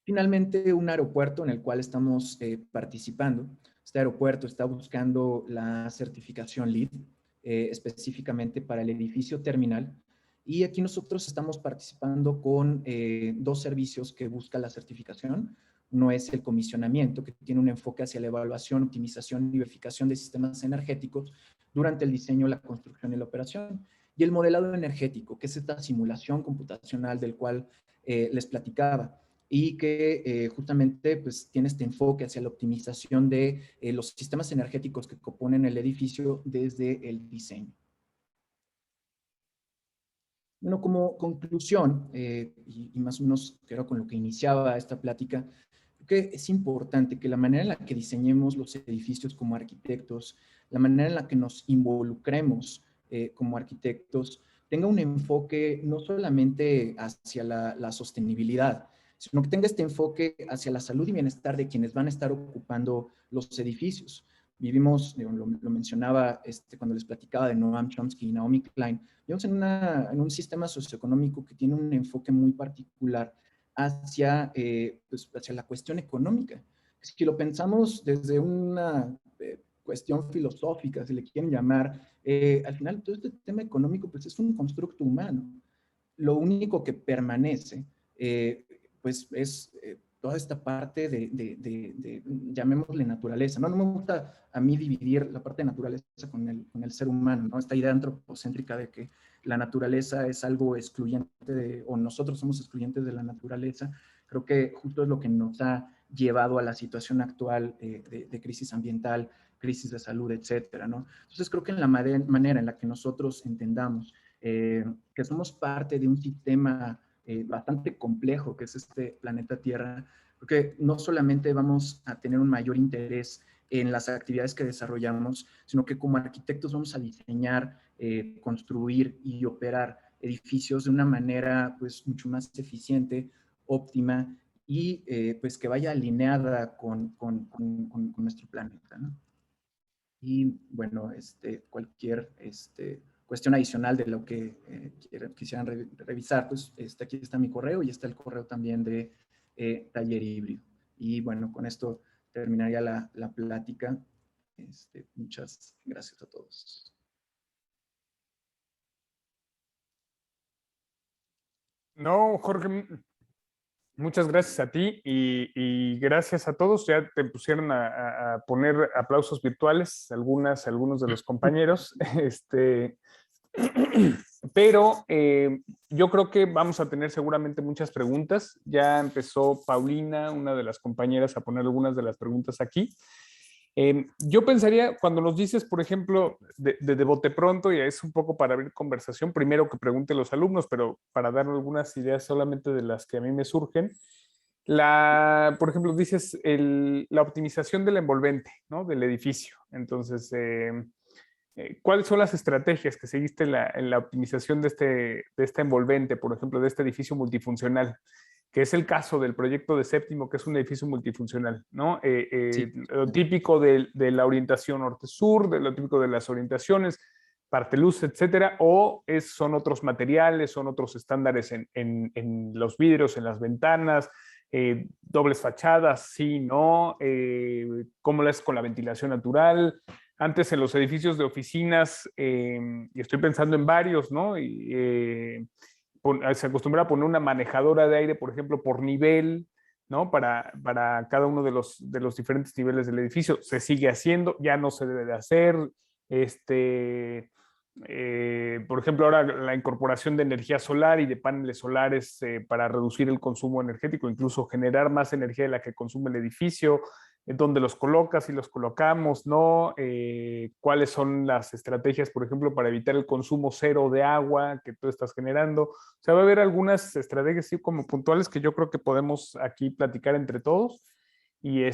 Finalmente, un aeropuerto en el cual estamos participando. Este aeropuerto está buscando la certificación LEED, específicamente para el edificio terminal. Y aquí nosotros estamos participando con dos servicios que buscan la certificación. Uno es el comisionamiento, que tiene un enfoque hacia la evaluación, optimización y verificación de sistemas energéticos durante el diseño, la construcción y la operación. Y el modelado energético, que es esta simulación computacional del cual les platicaba, y que justamente pues, tiene este enfoque hacia la optimización de los sistemas energéticos que componen el edificio desde el diseño. Bueno, como conclusión, y más o menos creo con lo que iniciaba esta plática, Creo que es importante que la manera en la que diseñemos los edificios como arquitectos, la manera en la que nos involucremos como arquitectos, tenga un enfoque no solamente hacia la sostenibilidad, sino que tenga este enfoque hacia la salud y bienestar de quienes van a estar ocupando los edificios. Vivimos, lo mencionaba cuando les platicaba de Noam Chomsky y Naomi Klein, vivimos en un sistema socioeconómico que tiene un enfoque muy particular hacia, pues, hacia la cuestión económica. Si lo pensamos desde una cuestión filosófica, si le quieren llamar, al final todo este tema económico pues es un constructo humano. Lo único que permanece pues es toda esta parte de, llamémosle naturaleza, ¿no? No me gusta a mí dividir la parte de naturaleza con el ser humano, ¿no? Esta idea antropocéntrica de que la naturaleza es algo excluyente o nosotros somos excluyentes de la naturaleza, creo que justo es lo que nos ha llevado a la situación actual de crisis ambiental, crisis de salud, etcétera, ¿no? Entonces creo que en la manera en la que nosotros entendamos que somos parte de un sistema bastante complejo que es este planeta Tierra, porque no solamente vamos a tener un mayor interés en las actividades que desarrollamos, sino que como arquitectos vamos a diseñar, construir y operar edificios de una manera pues mucho más eficiente, óptima y pues que vaya alineada con nuestro planeta, ¿no? Y bueno, cualquier cuestión adicional de lo que quisieran revisar, pues aquí está mi correo y está el correo también de Taller Híbrido. Y bueno, con esto terminaría la plática. Muchas gracias a todos. No, Jorge, muchas gracias a ti y gracias a todos. Ya te pusieron a poner aplausos virtuales, algunos de los compañeros. Pero yo creo que vamos a tener seguramente muchas preguntas. Ya empezó Paulina, una de las compañeras, a poner algunas de las preguntas aquí. Yo pensaría, cuando nos dices, por ejemplo, de bote pronto, y es un poco para abrir conversación, primero que pregunte los alumnos, pero para dar algunas ideas solamente de las que a mí me surgen. Por ejemplo, dices la optimización del envolvente, ¿no? Del edificio. Entonces, ¿cuáles son las estrategias que seguiste en la optimización de este envolvente, por ejemplo, de este edificio multifuncional? Que es el caso del proyecto de Séptimo, que es un edificio multifuncional, ¿no? Sí. Lo típico de la orientación norte-sur, de lo típico de las orientaciones, parte luz, etcétera, o son otros materiales, son otros estándares en los vidrios, en las ventanas, dobles fachadas, sí, no, cómo lo es con la ventilación natural. Antes en los edificios de oficinas, y estoy pensando en varios, ¿no? Se acostumbra a poner una manejadora de aire, por ejemplo, por nivel, ¿no? Para cada uno de los diferentes niveles del edificio. Se sigue haciendo, ya no se debe de hacer. Por ejemplo, ahora la incorporación de energía solar y de paneles solares para reducir el consumo energético, incluso generar más energía de la que consume el edificio, dónde los colocas y los colocamos, ¿no? ¿Cuáles son las estrategias, por ejemplo, para evitar el consumo cero de agua que tú estás generando? O sea, va a haber algunas estrategias así como puntuales que yo creo que podemos aquí platicar entre todos. Y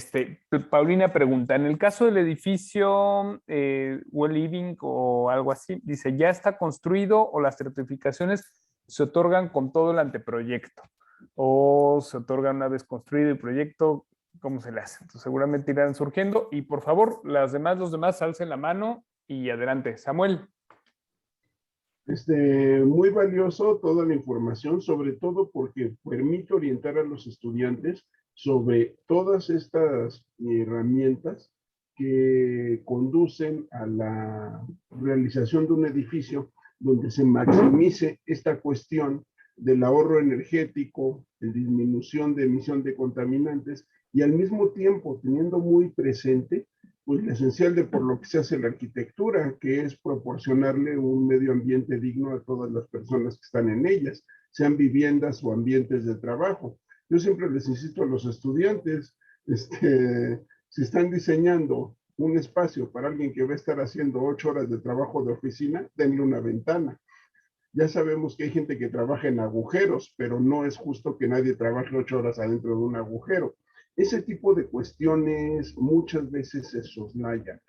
Paulina pregunta, en el caso del edificio Well Living o algo así, dice, ¿ya está construido o las certificaciones se otorgan con todo el anteproyecto? ¿O se otorgan una vez construido el proyecto? ¿Cómo se le hace? Entonces, seguramente irán surgiendo. Y por favor, los demás alcen la mano y adelante. Samuel. Muy valioso toda la información, sobre todo porque permite orientar a los estudiantes sobre todas estas herramientas que conducen a la realización de un edificio donde se maximice esta cuestión del ahorro energético, de disminución de emisión de contaminantes y al mismo tiempo teniendo muy presente pues lo esencial de por lo que se hace la arquitectura, que es proporcionarle un medio ambiente digno a todas las personas que están en ellas, sean viviendas o ambientes de trabajo. Yo siempre les insisto a los estudiantes, si están diseñando un espacio para alguien que va a estar haciendo 8 horas de trabajo de oficina, denle una ventana. Ya sabemos que hay gente que trabaja en agujeros, pero no es justo que nadie trabaje 8 horas adentro de un agujero. Ese tipo de cuestiones muchas veces se soslayan.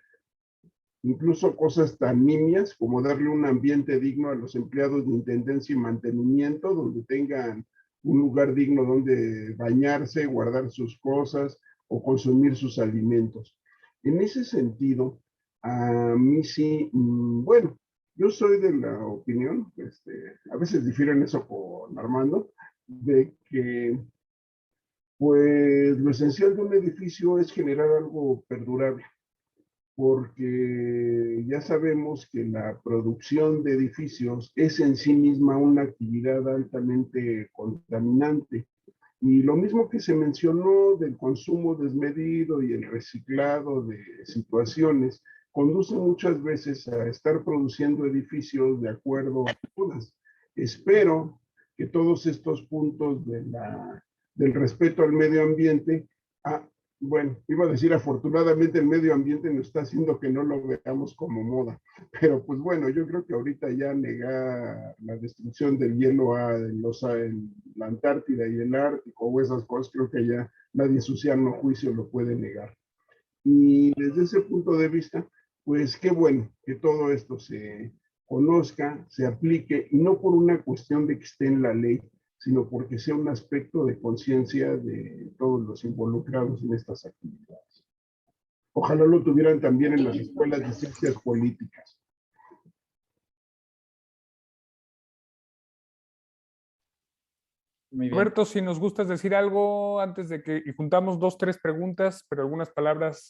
Incluso cosas tan nimias como darle un ambiente digno a los empleados de intendencia y mantenimiento, donde tengan un lugar digno donde bañarse, guardar sus cosas o consumir sus alimentos. En ese sentido, a mí sí, bueno, yo soy de la opinión, a veces difiero en eso con Armando, de que pues lo esencial de un edificio es generar algo perdurable, porque ya sabemos que la producción de edificios es en sí misma una actividad altamente contaminante. Y lo mismo que se mencionó del consumo desmedido y el reciclado de situaciones, conduce muchas veces a estar produciendo edificios de acuerdo a todas. Espero que todos estos puntos del respeto al medio ambiente, ah, bueno, iba a decir afortunadamente el medio ambiente nos está haciendo que no lo veamos como moda, pero pues bueno, yo creo que ahorita ya negar la destrucción del hielo en la Antártida y el Ártico o esas cosas, creo que ya nadie en su sano juicio lo puede negar. Y desde ese punto de vista, pues qué bueno que todo esto se conozca, se aplique, y no por una cuestión de que esté en la ley, sino porque sea un aspecto de conciencia de todos los involucrados en estas actividades. Ojalá lo tuvieran también en las escuelas de ciencias políticas. Muy bien. Roberto, si nos gustas decir algo antes de que y juntamos 2, 3 preguntas, pero algunas palabras,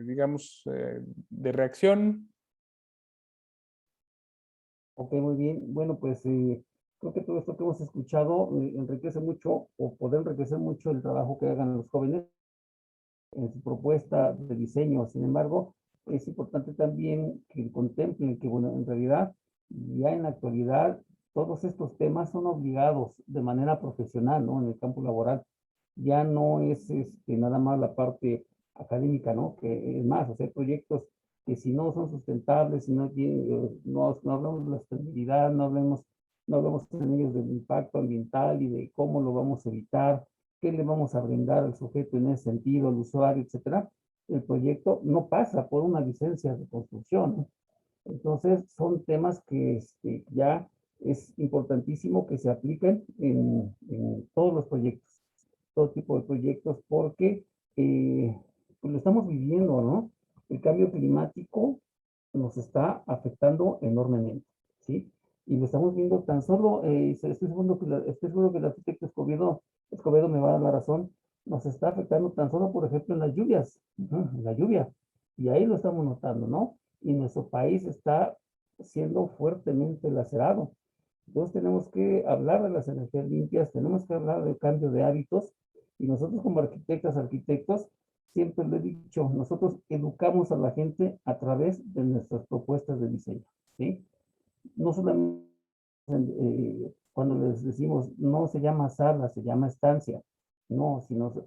digamos, de reacción. Ok, muy bien. Bueno, pues creo que todo esto que hemos escuchado enriquece mucho o puede enriquecer mucho el trabajo que hagan los jóvenes en su propuesta de diseño. Sin embargo, es importante también que contemplen que, bueno, en realidad, ya en la actualidad, todos estos temas son obligados de manera profesional, ¿no? En el campo laboral. Ya no es nada más la parte académica, ¿no? Que es más, hacer proyectos que si no son sustentables, si no, no hablamos de la sostenibilidad, no hablamos en ellos del impacto ambiental y de cómo lo vamos a evitar, qué le vamos a brindar al sujeto en ese sentido, al usuario, etcétera, el proyecto no pasa por una licencia de construcción, ¿no? Entonces, son temas que ya es importantísimo que se apliquen en todos los proyectos, todo tipo de proyectos, porque pues lo estamos viviendo, ¿no? El cambio climático nos está afectando enormemente, ¿sí? Y lo estamos viendo tan solo, estoy seguro que el arquitecto Escobedo me va a dar la razón, nos está afectando tan solo, por ejemplo, en las lluvias, en la lluvia, y ahí lo estamos notando, ¿no? Y nuestro país está siendo fuertemente lacerado. Entonces tenemos que hablar de las energías limpias, tenemos que hablar del cambio de hábitos, y nosotros como arquitectos, siempre lo he dicho, nosotros educamos a la gente a través de nuestras propuestas de diseño, ¿sí? No solamente cuando les decimos, no se llama sala, se llama estancia, no,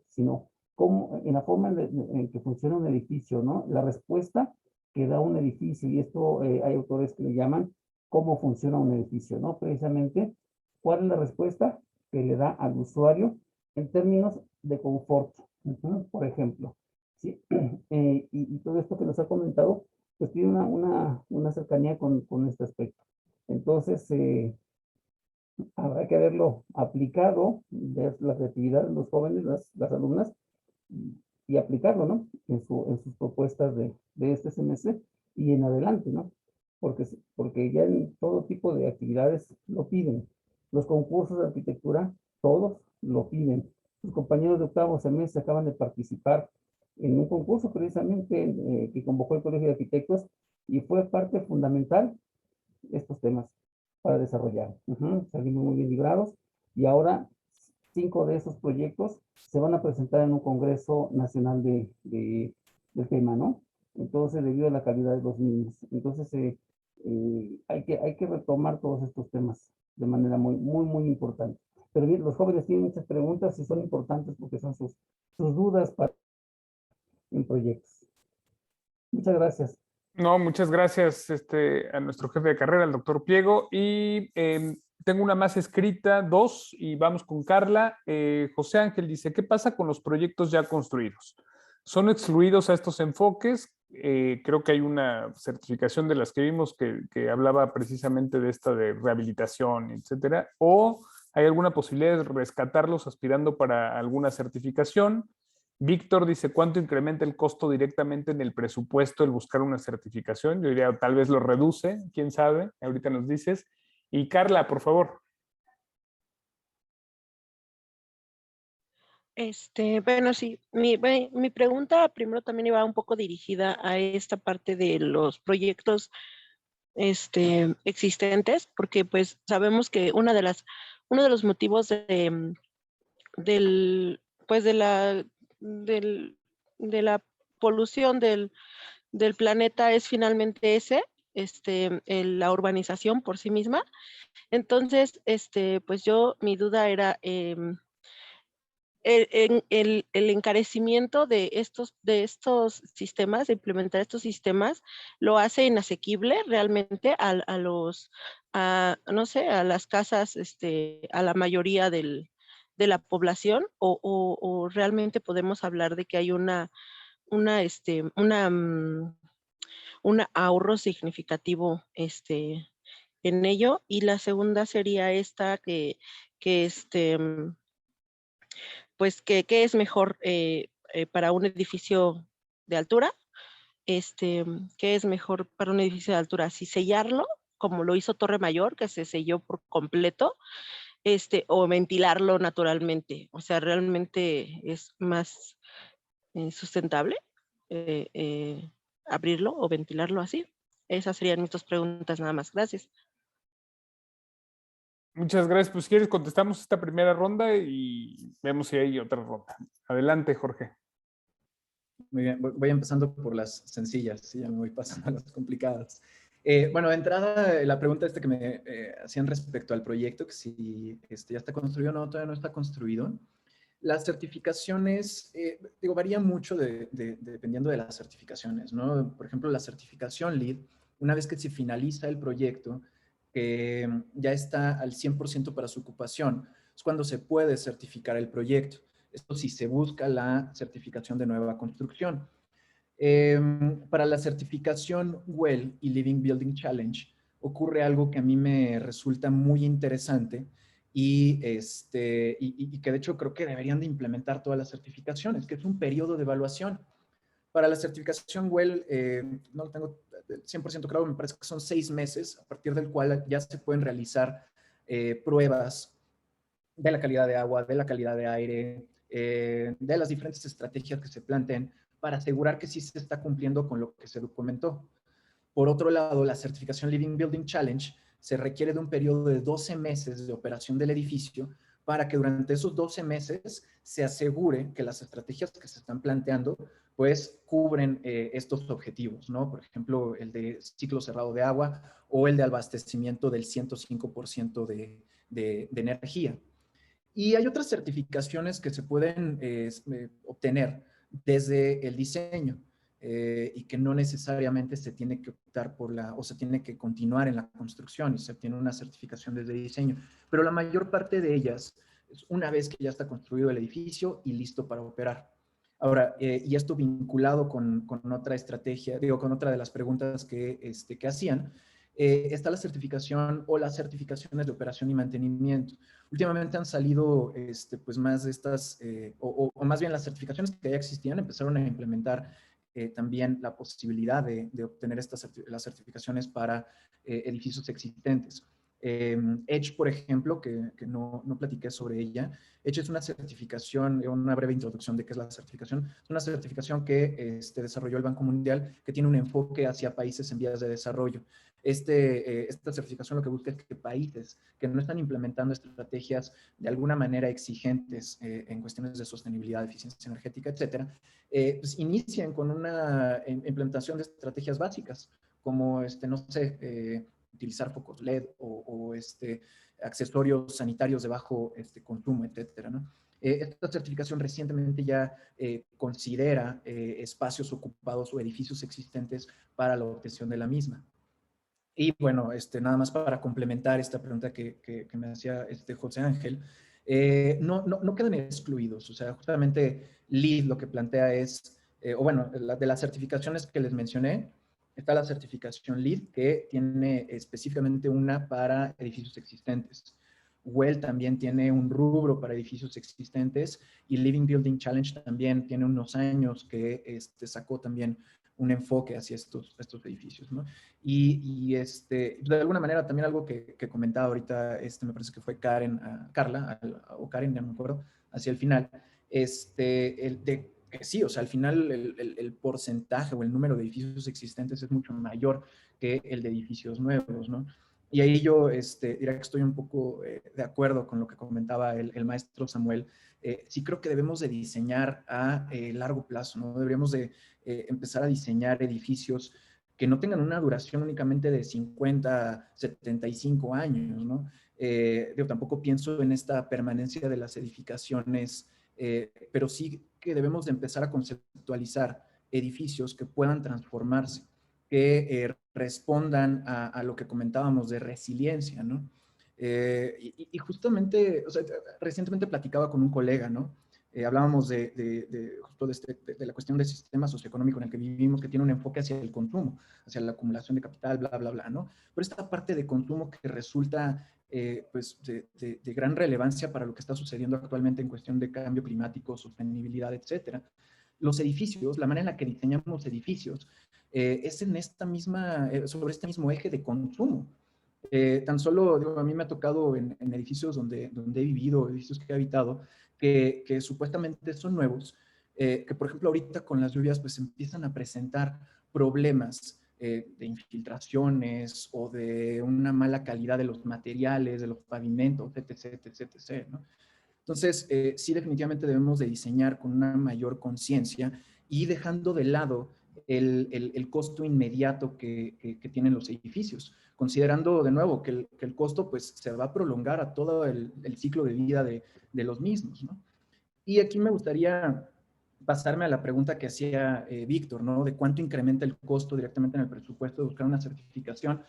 sino cómo, en la forma en que funciona un edificio, ¿no? La respuesta que da un edificio, y esto hay autores que le llaman cómo funciona un edificio, ¿no? Precisamente, ¿cuál es la respuesta que le da al usuario en términos de confort? Por ejemplo, ¿sí? Y todo esto que nos ha comentado, pues tiene una cercanía con este aspecto. Entonces, habrá que haberlo aplicado, ver la creatividad de los jóvenes, las alumnas, y aplicarlo, ¿no? En sus propuestas de este semestre y en adelante, ¿no? Porque ya en todo tipo de actividades lo piden. Los concursos de arquitectura, todos lo piden. Sus compañeros de octavo semestre acaban de participar en un concurso precisamente que convocó el Colegio de Arquitectos y fue parte fundamental de estos temas para desarrollar. Salimos muy bien librados y ahora 5 de esos proyectos se van a presentar en un congreso nacional del tema, ¿no? Entonces, debido a la calidad de los mismos. Entonces, hay que retomar todos estos temas de manera muy, muy, muy importante. Pero bien, los jóvenes tienen muchas preguntas y son importantes porque son sus dudas en proyectos. Muchas gracias. No, muchas gracias a nuestro jefe de carrera, el doctor Pliego. Y tengo una más escrita, 2, y vamos con Carla. José Ángel dice, ¿qué pasa con los proyectos ya construidos? ¿Son excluidos a estos enfoques? Creo que hay una certificación de las que vimos que hablaba precisamente de esta de rehabilitación, etcétera. ¿O hay alguna posibilidad de rescatarlos aspirando para alguna certificación? Víctor dice, ¿cuánto incrementa el costo directamente en el presupuesto el buscar una certificación? Yo diría, tal vez lo reduce, quién sabe, ahorita nos dices. Y Carla, por favor. Bueno, sí, mi pregunta primero también iba un poco dirigida a esta parte de los proyectos existentes, porque pues sabemos que uno de los motivos del, pues de la polución del planeta es finalmente la urbanización por sí misma. Entonces, pues mi duda era, el encarecimiento de estos sistemas, de implementar estos sistemas, lo hace inasequible realmente no sé, a las casas, a la mayoría de la población, o realmente podemos hablar de que hay un ahorro significativo, en ello. Y la segunda sería esta pues, ¿qué es mejor para un edificio de altura? ¿Qué es mejor para un edificio de altura? Si sellarlo, como lo hizo Torre Mayor, que se selló por completo, o ventilarlo naturalmente. O sea, realmente es más sustentable abrirlo o ventilarlo así. Esas serían mis dos preguntas nada más. Gracias. Muchas gracias. Pues si quieres, contestamos esta primera ronda y vemos si hay otra ronda. Adelante, Jorge. Muy bien, voy empezando por las sencillas, y ya me voy pasando a las complicadas. Bueno, de entrada, la pregunta que me hacían respecto al proyecto, que si ya está construido o no, todavía no está construido. Las certificaciones, digo, varía mucho dependiendo de las certificaciones, ¿no? Por ejemplo, la certificación LEED, una vez que se finaliza el proyecto, ya está al 100% para su ocupación, es cuando se puede certificar el proyecto. Esto si se busca la certificación de nueva construcción. Para la certificación WELL y Living Building Challenge ocurre algo que a mí me resulta muy interesante y que de hecho creo que deberían de implementar todas las certificaciones, que es un periodo de evaluación. Para la certificación WELL, no lo tengo 100% claro, me parece que son 6 meses, a partir del cual ya se pueden realizar pruebas de la calidad de agua, de la calidad de aire, de las diferentes estrategias que se planteen para asegurar que sí se está cumpliendo con lo que se documentó. Por otro lado, la certificación Living Building Challenge se requiere de un periodo de 12 meses de operación del edificio para que durante esos 12 meses se asegure que las estrategias que se están planteando pues cubren estos objetivos, ¿no? Por ejemplo, el de ciclo cerrado de agua o el de abastecimiento del 105% de energía. Y hay otras certificaciones que se pueden obtener desde el diseño y que no necesariamente se tiene que optar o se tiene que continuar en la construcción y se obtiene una certificación desde diseño. Pero la mayor parte de ellas es una vez que ya está construido el edificio y listo para operar. Ahora, y esto vinculado con otra estrategia, digo, con otra de las preguntas que hacían, está la certificación o las certificaciones de operación y mantenimiento. Últimamente han salido pues más de estas, o más bien las certificaciones que ya existían, empezaron a implementar también la posibilidad de obtener las certificaciones para edificios existentes. EDGE, por ejemplo, que no platiqué sobre ella. EDGE es una certificación, una breve introducción de qué es la certificación. Es una certificación que desarrolló el Banco Mundial, que tiene un enfoque hacia países en vías de desarrollo. Esta certificación lo que busca es que países que no están implementando estrategias de alguna manera exigentes en cuestiones de sostenibilidad, eficiencia energética, etcétera, pues inicien con una implementación de estrategias básicas, como, no sé, utilizar focos LED o accesorios sanitarios de bajo consumo, etcétera, ¿no? Esta certificación recientemente ya considera espacios ocupados o edificios existentes para la obtención de la misma. Y bueno, nada más para complementar esta pregunta que me hacía José Ángel, no quedan excluidos. O sea, justamente LEED lo que plantea es, o bueno, de las certificaciones que les mencioné, está la certificación LEED, que tiene específicamente una para edificios existentes. WELL también tiene un rubro para edificios existentes, y Living Building Challenge también tiene unos años que sacó también un enfoque hacia estos edificios, ¿no? Y de alguna manera también algo que comentaba ahorita, me parece que fue Carla, o Karen, ya no me acuerdo, hacia el final, que sí, o sea, al final el porcentaje o el número de edificios existentes es mucho mayor que el de edificios nuevos, ¿no? Y ahí yo diría que estoy un poco de acuerdo con lo que comentaba el maestro Samuel. Sí creo que debemos de diseñar a largo plazo, ¿no? Deberíamos de empezar a diseñar edificios que no tengan una duración únicamente de 50, 75 años, ¿no? Yo tampoco pienso en esta permanencia de las edificaciones, pero sí que debemos de empezar a conceptualizar edificios que puedan transformarse, que respondan a lo que comentábamos de resiliencia, ¿no? Y justamente, o sea, recientemente platicaba con un colega, ¿no? Hablábamos justo de la cuestión del sistema socioeconómico en el que vivimos, que tiene un enfoque hacia el consumo, hacia la acumulación de capital, bla, bla, bla, ¿no? Pero esta parte de consumo que resulta pues de gran relevancia para lo que está sucediendo actualmente en cuestión de cambio climático, sostenibilidad, etcétera. Los edificios, la manera en la que diseñamos edificios, es en sobre este mismo eje de consumo. Tan solo, digo, a mí me ha tocado en edificios donde he vivido, edificios que he habitado, que supuestamente son nuevos, que por ejemplo ahorita con las lluvias pues empiezan a presentar problemas de infiltraciones o de una mala calidad de los materiales, de los pavimentos, etc., etc., etc., ¿no? Entonces, sí definitivamente debemos de diseñar con una mayor conciencia y dejando de lado el costo inmediato que tienen los edificios, considerando de nuevo que el costo pues se va a prolongar a todo el ciclo de vida de los mismos, ¿no? Y aquí me gustaría pasarme a la pregunta que hacía Víctor, ¿no? De cuánto incrementa el costo directamente en el presupuesto de buscar una certificación.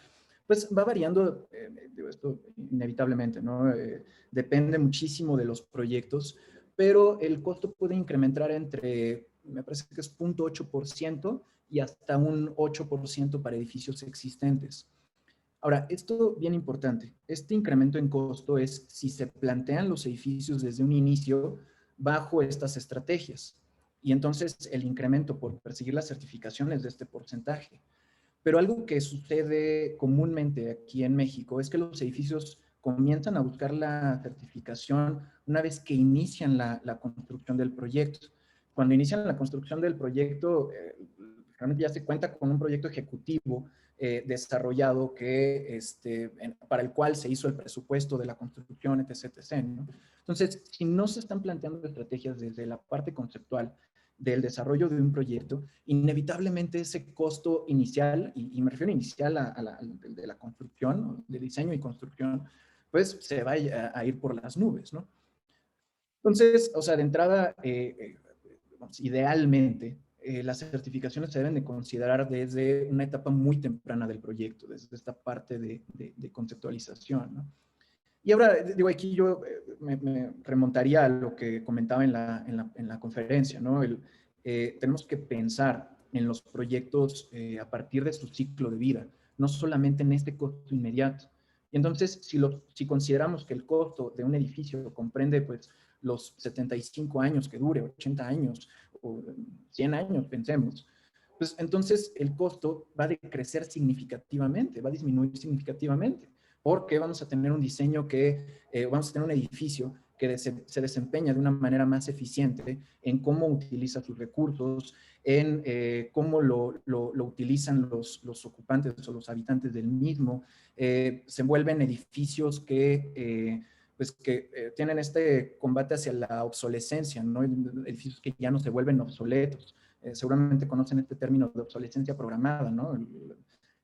Pues va variando, esto inevitablemente, ¿no? Depende muchísimo de los proyectos, pero el costo puede incrementar entre, me parece que es 0.8% y hasta un 8% para edificios existentes. Ahora, esto bien importante, este incremento en costo es si se plantean los edificios desde un inicio bajo estas estrategias. Y entonces el incremento por perseguir las certificaciones de este porcentaje. Pero algo que sucede comúnmente aquí en México es que los edificios comienzan a buscar la certificación una vez que inician la construcción del proyecto. Cuando inician la construcción del proyecto, realmente ya se cuenta con un proyecto ejecutivo desarrollado para el cual se hizo el presupuesto de la construcción, etc., etc., ¿no? Entonces, si no se están planteando estrategias desde la parte conceptual del desarrollo de un proyecto, inevitablemente ese costo inicial, y me refiero inicial de la construcción, de diseño y construcción, pues se va a ir por las nubes, ¿no? Entonces, o sea, de entrada, idealmente, las certificaciones se deben de considerar desde una etapa muy temprana del proyecto, desde esta parte de conceptualización, ¿no? Y ahora, digo, aquí yo me remontaría a lo que comentaba en la conferencia, ¿no? Tenemos que pensar en los proyectos a partir de su ciclo de vida, no solamente en este costo inmediato. Y entonces, si consideramos que el costo de un edificio comprende, pues, los 75 años que dure, 80 años o 100 años, pensemos, pues entonces el costo va a decrecer significativamente, va a disminuir significativamente, porque vamos a tener un diseño vamos a tener un edificio que se desempeña de una manera más eficiente en cómo utiliza sus recursos, en cómo lo utilizan los ocupantes o los habitantes del mismo. Se vuelven edificios que tienen este combate hacia la obsolescencia, ¿no? Edificios que ya no se vuelven obsoletos. Seguramente conocen este término de obsolescencia programada, ¿no?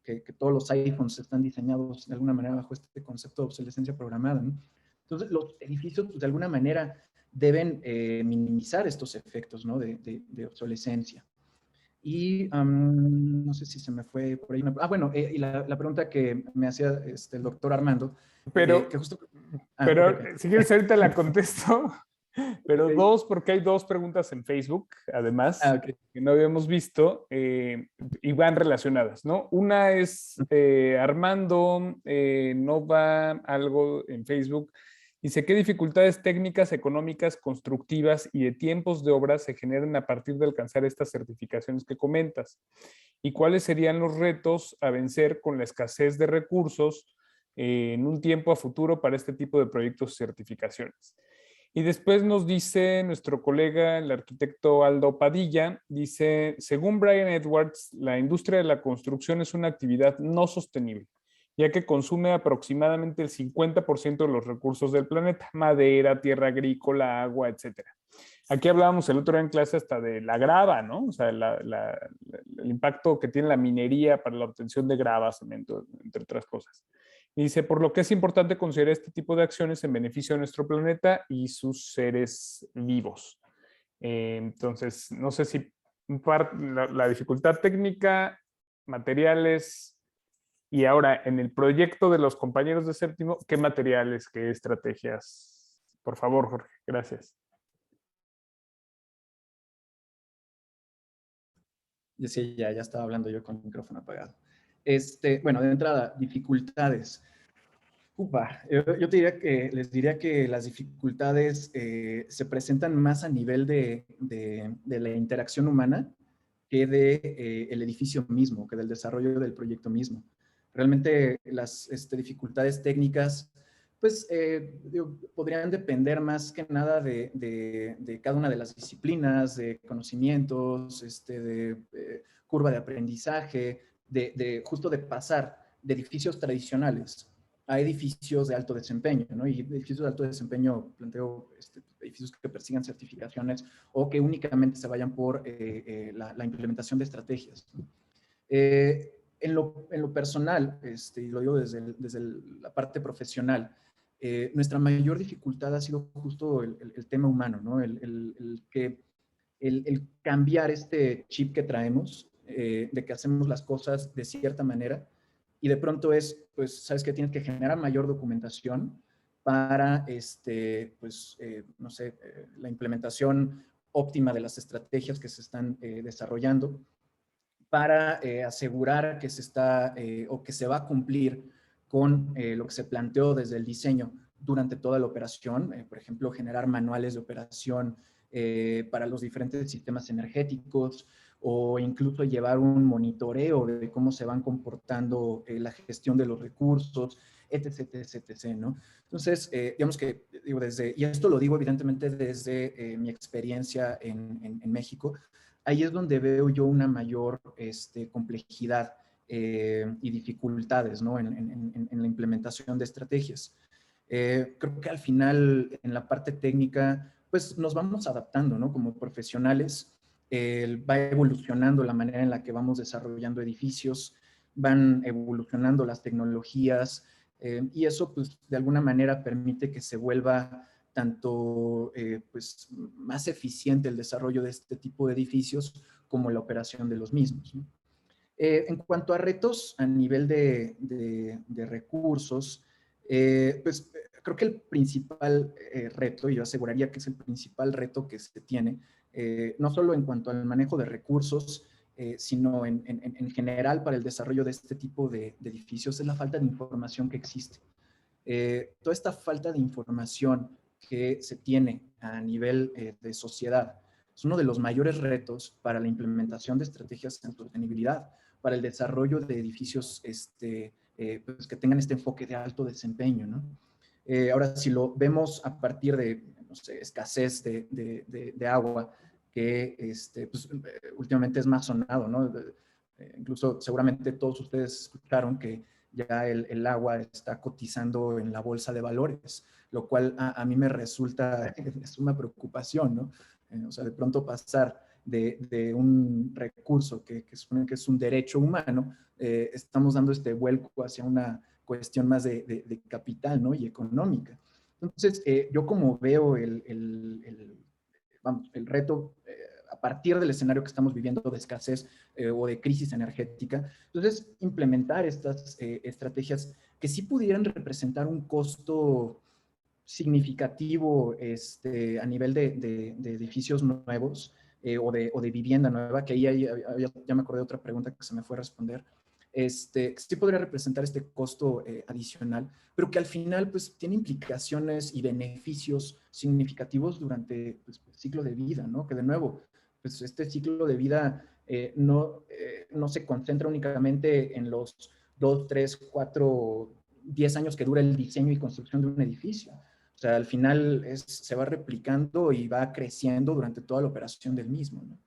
Que todos los iPhones están diseñados de alguna manera bajo este concepto de obsolescencia programada, ¿no? Entonces, los edificios, pues, de alguna manera, deben minimizar estos efectos, ¿no? de obsolescencia. Y no sé si se me fue por ahí. Bueno, y la pregunta que me hacía el doctor Armando, Pero, que justo... pero ok. si quieres ahorita la contesto, pero Ok. dos, porque hay dos preguntas en Facebook, además, Ok. que no habíamos visto y van relacionadas, ¿no? Una es Armando Nova, algo en Facebook, dice, ¿qué dificultades técnicas, económicas, constructivas y de tiempos de obra se generan a partir de alcanzar estas certificaciones que comentas? ¿Y cuáles serían los retos a vencer con la escasez de recursos en un tiempo a futuro para este tipo de proyectos y certificaciones? Y después nos dice nuestro colega, el arquitecto Aldo Padilla, dice, según Brian Edwards, la industria de la construcción es una actividad no sostenible, ya que consume aproximadamente el 50% de los recursos del planeta, madera, tierra agrícola, agua, etcétera. Aquí hablábamos el otro día en clase hasta de la grava, ¿no? O sea, el impacto que tiene la minería para la obtención de grava, cemento, entre otras cosas. Y dice, por lo que es importante considerar este tipo de acciones en beneficio de nuestro planeta y sus seres vivos. Entonces, no sé si la dificultad técnica, materiales, y ahora en el proyecto de los compañeros de séptimo, ¿qué materiales, qué estrategias? Por favor, Jorge, gracias. Sí, ya estaba hablando yo con el micrófono apagado. Bueno, de entrada, dificultades. Yo les diría que las dificultades se presentan más a nivel de la interacción humana que de el edificio mismo, que del desarrollo del proyecto mismo. Realmente las dificultades técnicas, pues, podrían depender más que nada de cada una de las disciplinas, de conocimientos, de curva de aprendizaje, justo de pasar de edificios tradicionales a edificios de alto desempeño, ¿no? Y edificios de alto desempeño, planteo edificios que persigan certificaciones o que únicamente se vayan por la implementación de estrategias. En lo personal, y lo digo desde la parte profesional, nuestra mayor dificultad ha sido justo el tema humano, ¿no? El cambiar este chip que traemos, de que hacemos las cosas de cierta manera, y de pronto pues, sabes que tienes que generar mayor documentación para, pues, no sé, la implementación óptima de las estrategias que se están desarrollando para asegurar que se está o que se va a cumplir con lo que se planteó desde el diseño durante toda la operación. Por ejemplo, generar manuales de operación para los diferentes sistemas energéticos, o incluso llevar un monitoreo de cómo se van comportando la gestión de los recursos, etc., etc., etc., ¿no? Entonces, digamos que, digo, y esto lo digo evidentemente desde mi experiencia en México, ahí es donde veo yo una mayor complejidad y dificultades, ¿no? en la implementación de estrategias. Creo que al final, en la parte técnica, pues nos vamos adaptando, ¿no? Como profesionales, va evolucionando la manera en la que vamos desarrollando edificios, van evolucionando las tecnologías, y eso, pues, de alguna manera permite que se vuelva tanto pues, más eficiente el desarrollo de este tipo de edificios como la operación de los mismos, ¿no? En cuanto a retos a nivel de recursos, pues creo que el principal reto, y yo aseguraría que es el principal reto que se tiene, no solo en cuanto al manejo de recursos, sino en general para el desarrollo de este tipo de edificios, es la falta de información que existe. Toda esta falta de información que se tiene a nivel de sociedad es uno de los mayores retos para la implementación de estrategias en sostenibilidad, para el desarrollo de edificios pues que tengan este enfoque de alto desempeño, ¿no? Ahora, si lo vemos a partir de, no sé, escasez de agua, que pues, últimamente es más sonado, ¿no? Incluso seguramente todos ustedes escucharon que ya el agua está cotizando en la bolsa de valores, lo cual a mí me resulta de suma preocupación, ¿no? O sea, de pronto pasar de un recurso que supone que es un derecho humano, estamos dando este vuelco hacia una cuestión más de capital, ¿no? Y económica. Entonces, yo como veo vamos, el reto a partir del escenario que estamos viviendo de escasez o de crisis energética. Entonces, implementar estas estrategias que sí pudieran representar un costo significativo a nivel de edificios nuevos o de vivienda nueva, que ahí ya me acordé de otra pregunta que se me fue a responder. Sí podría representar este costo adicional, pero que al final pues tiene implicaciones y beneficios significativos durante pues, el ciclo de vida, ¿no? Que de nuevo, pues este ciclo de vida no se concentra únicamente en los 2, 3, 4, 10 años que dura el diseño y construcción de un edificio. O sea, al final se va replicando y va creciendo durante toda la operación del mismo, ¿no?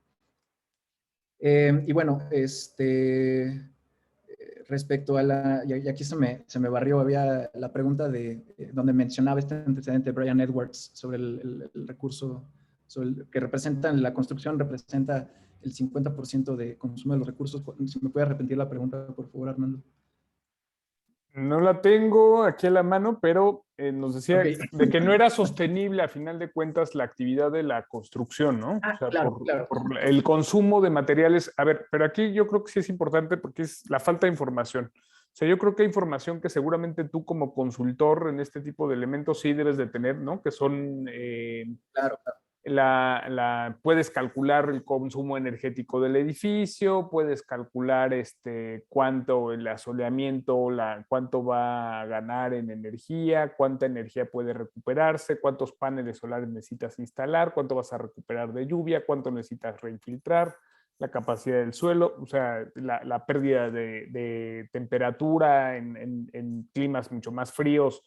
Y bueno, respecto a y aquí se me barrió, había la pregunta de donde mencionaba este antecedente Brian Edwards sobre el recurso, que representa, la construcción representa el 50% de consumo de los recursos. Si me puede repetir la pregunta, por favor, Armando. No la tengo aquí a la mano, pero nos decía Okay. de que no era sostenible a final de cuentas la actividad de la construcción, ¿no? O sea, claro. por el consumo de materiales. A ver, pero aquí yo creo que sí es importante porque es la falta de información. O sea, yo creo que hay información que seguramente tú como consultor en este tipo de elementos sí debes de tener, ¿no? Que son Claro. puedes calcular el consumo energético del edificio, puedes calcular cuánto el asoleamiento, cuánto va a ganar en energía, cuánta energía puede recuperarse, cuántos paneles solares necesitas instalar, cuánto vas a recuperar de lluvia, cuánto necesitas reinfiltrar, la capacidad del suelo, o sea, la pérdida de temperatura en climas mucho más fríos,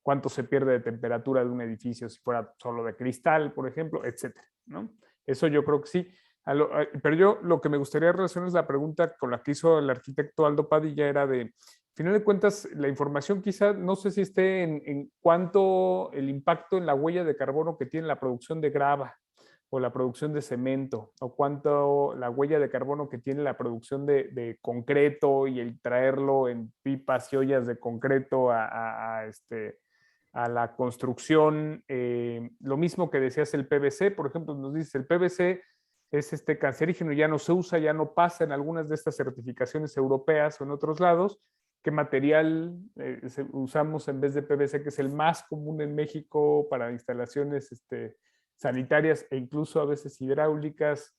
cuánto se pierde de temperatura de un edificio si fuera solo de cristal, por ejemplo, etcétera, ¿no? Eso yo creo que sí. Pero yo lo que me gustaría relacionar es la pregunta con la que hizo el arquitecto Aldo Padilla, era de, al final de cuentas, la información quizá, no sé si esté en cuánto el impacto en la huella de carbono que tiene la producción de grava o la producción de cemento, o cuánto la huella de carbono que tiene la producción de concreto y el traerlo en pipas y ollas de concreto a la construcción. Lo mismo que decías el PVC, por ejemplo, nos dice el PVC es cancerígeno, ya no se usa, ya no pasa en algunas de estas certificaciones europeas o en otros lados. ¿Qué material usamos en vez de PVC, que es el más común en México para instalaciones sanitarias e incluso a veces hidráulicas?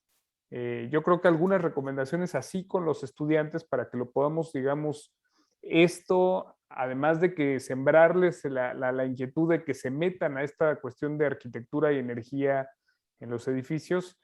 Yo creo que algunas recomendaciones así con los estudiantes para que lo podamos, digamos, esto, además de que sembrarles la inquietud de que se metan a esta cuestión de arquitectura y energía en los edificios,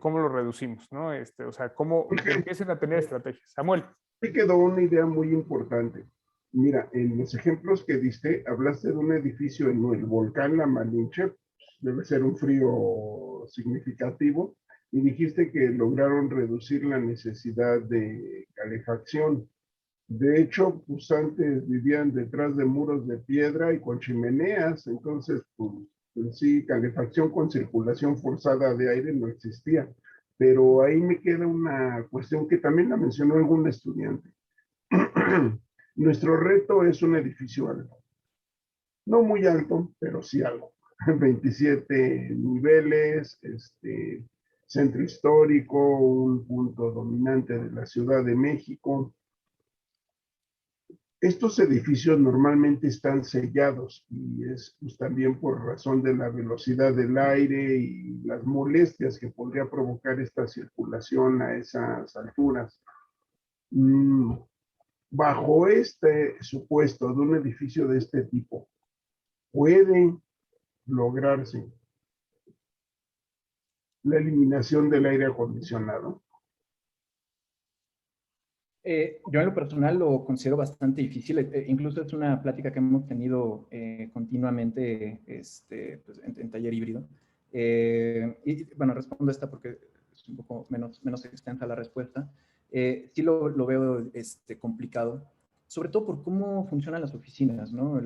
¿cómo lo reducimos? ¿No? O sea, ¿cómo empiecen a tener estrategias? Samuel. Me quedó una idea muy importante. Mira, en los ejemplos que diste, hablaste de un edificio en el volcán La Malinche, debe ser un frío significativo, y dijiste que lograron reducir la necesidad de calefacción. De hecho, pues antes vivían detrás de muros de piedra y con chimeneas, entonces, pues sí, calefacción con circulación forzada de aire no existía. Pero ahí me queda una cuestión que también la mencionó algún estudiante. Nuestro reto es un edificio alto. No muy alto, pero sí algo. 27 niveles, centro histórico, un punto dominante de la Ciudad de México. Estos edificios normalmente están sellados y es pues, también por razón de la velocidad del aire y las molestias que podría provocar esta circulación a esas alturas. Bajo este supuesto de un edificio de este tipo, puede lograrse la eliminación del aire acondicionado. Yo en lo personal lo considero bastante difícil, incluso es una plática que hemos tenido continuamente pues, en taller híbrido. Y bueno, respondo esta porque es un poco menos extensa la respuesta. Sí lo veo complicado, sobre todo por cómo funcionan las oficinas, ¿no?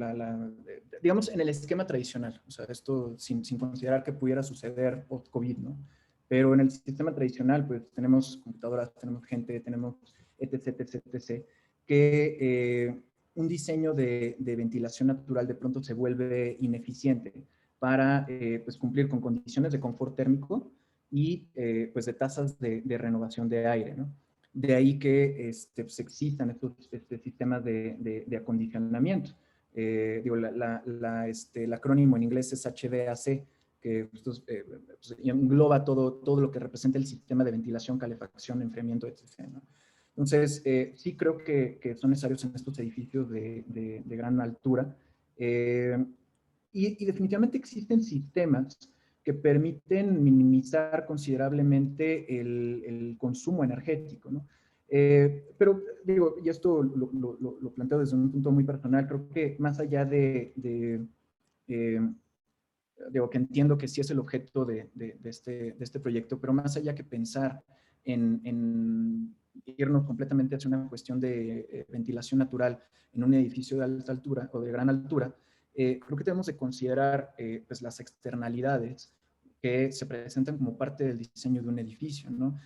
Digamos, en el esquema tradicional, o sea, esto sin considerar que pudiera suceder post-COVID, ¿no? Pero en el sistema tradicional, pues tenemos computadoras, tenemos gente, tenemos etc., que un diseño de ventilación natural de pronto se vuelve ineficiente para pues cumplir con condiciones de confort térmico y pues de tasas de renovación de aire, ¿no? De ahí que pues existan estos sistemas de acondicionamiento. Digo, el acrónimo en inglés es HVAC, que pues, engloba todo lo que representa el sistema de ventilación, calefacción, enfriamiento, etc., ¿no? Entonces, sí creo que son necesarios en estos edificios de gran altura. Y definitivamente existen sistemas que permiten minimizar considerablemente el consumo energético, ¿no? Pero digo, y esto lo planteo desde un punto muy personal, creo que más allá digo, que entiendo que sí es el objeto de este proyecto, pero más allá que pensar en irnos completamente hacia una cuestión de ventilación natural en un edificio de alta altura o de gran altura, creo que tenemos que considerar pues las externalidades que se presentan como parte del diseño de un edificio, ¿no?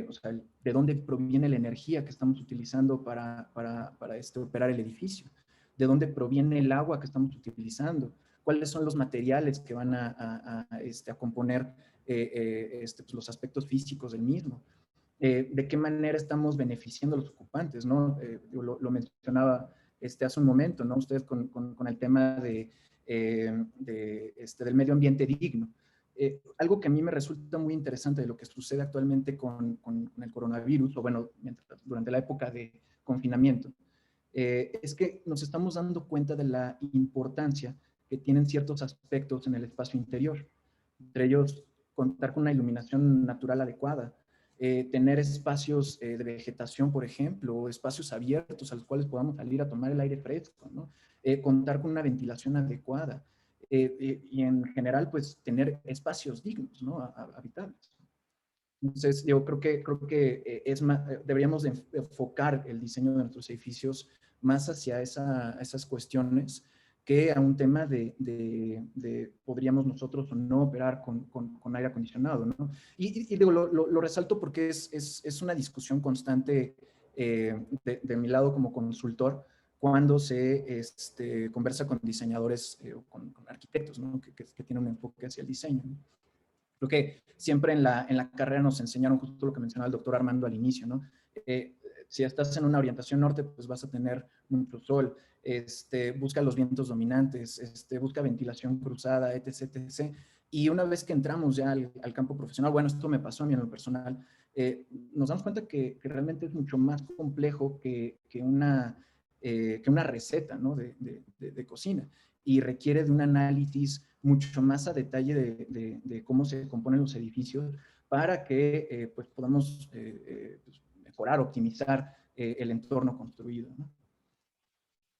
O sea, de dónde proviene la energía que estamos utilizando para operar el edificio, de dónde proviene el agua que estamos utilizando, cuáles son los materiales que van a componer pues los aspectos físicos del mismo. De qué manera estamos beneficiando a los ocupantes, ¿no? Lo mencionaba hace un momento, ¿no? Ustedes con el tema del medio ambiente digno. Algo que a mí me resulta muy interesante de lo que sucede actualmente con el coronavirus, o bueno, durante la época de confinamiento, es que nos estamos dando cuenta de la importancia que tienen ciertos aspectos en el espacio interior. Entre ellos, contar con una iluminación natural adecuada, tener espacios de vegetación, por ejemplo, o espacios abiertos a los cuales podamos salir a tomar el aire fresco, ¿no? Contar con una ventilación adecuada y en general, pues, tener espacios dignos, ¿no? Habitables. Entonces, yo creo que deberíamos enfocar el diseño de nuestros edificios más hacia esas cuestiones que a un tema de podríamos nosotros o no operar con aire acondicionado, ¿no? Y digo, lo resalto porque es una discusión constante de mi lado como consultor cuando se conversa con diseñadores o con arquitectos, ¿no? que tienen un enfoque hacia el diseño, ¿no? Creo que siempre en la carrera nos enseñaron justo lo que mencionaba el doctor Armando al inicio, ¿no? Si estás en una orientación norte, pues vas a tener mucho sol, busca los vientos dominantes, busca ventilación cruzada, etc., etc. Y una vez que entramos ya al campo profesional, bueno, esto me pasó a mí en lo personal, nos damos cuenta que realmente es mucho más complejo que una receta, ¿no? de cocina, y requiere de un análisis mucho más a detalle de cómo se componen los edificios para que pues podamos pues mejorar, optimizar el entorno construido, ¿no?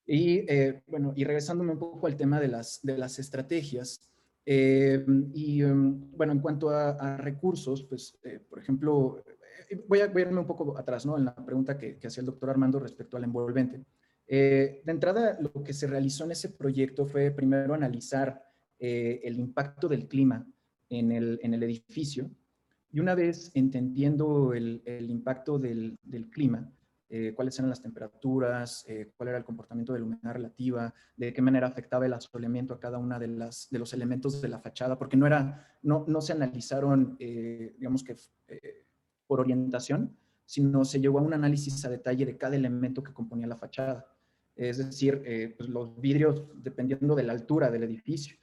Y bueno, y regresándome un poco al tema de las estrategias, bueno, en cuanto a recursos, pues, por ejemplo, voy a irme un poco atrás, ¿no? En la pregunta que hacía el doctor Armando respecto al envolvente. De entrada, lo que se realizó en ese proyecto fue primero analizar el impacto del clima en el edificio, y una vez entendiendo el impacto del clima, cuáles eran las temperaturas, cuál era el comportamiento de la humedad relativa, de qué manera afectaba el asoleamiento a cada una de los elementos de la fachada, porque no se analizaron, digamos que por orientación, sino se llegó a un análisis a detalle de cada elemento que componía la fachada. Es decir, pues los vidrios, dependiendo de la altura del edificio,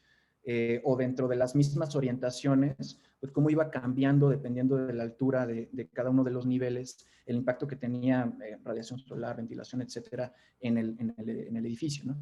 o dentro de las mismas orientaciones, pues cómo iba cambiando dependiendo de la altura de cada uno de los niveles, el impacto que tenía radiación solar, ventilación, etcétera, en el edificio, ¿no?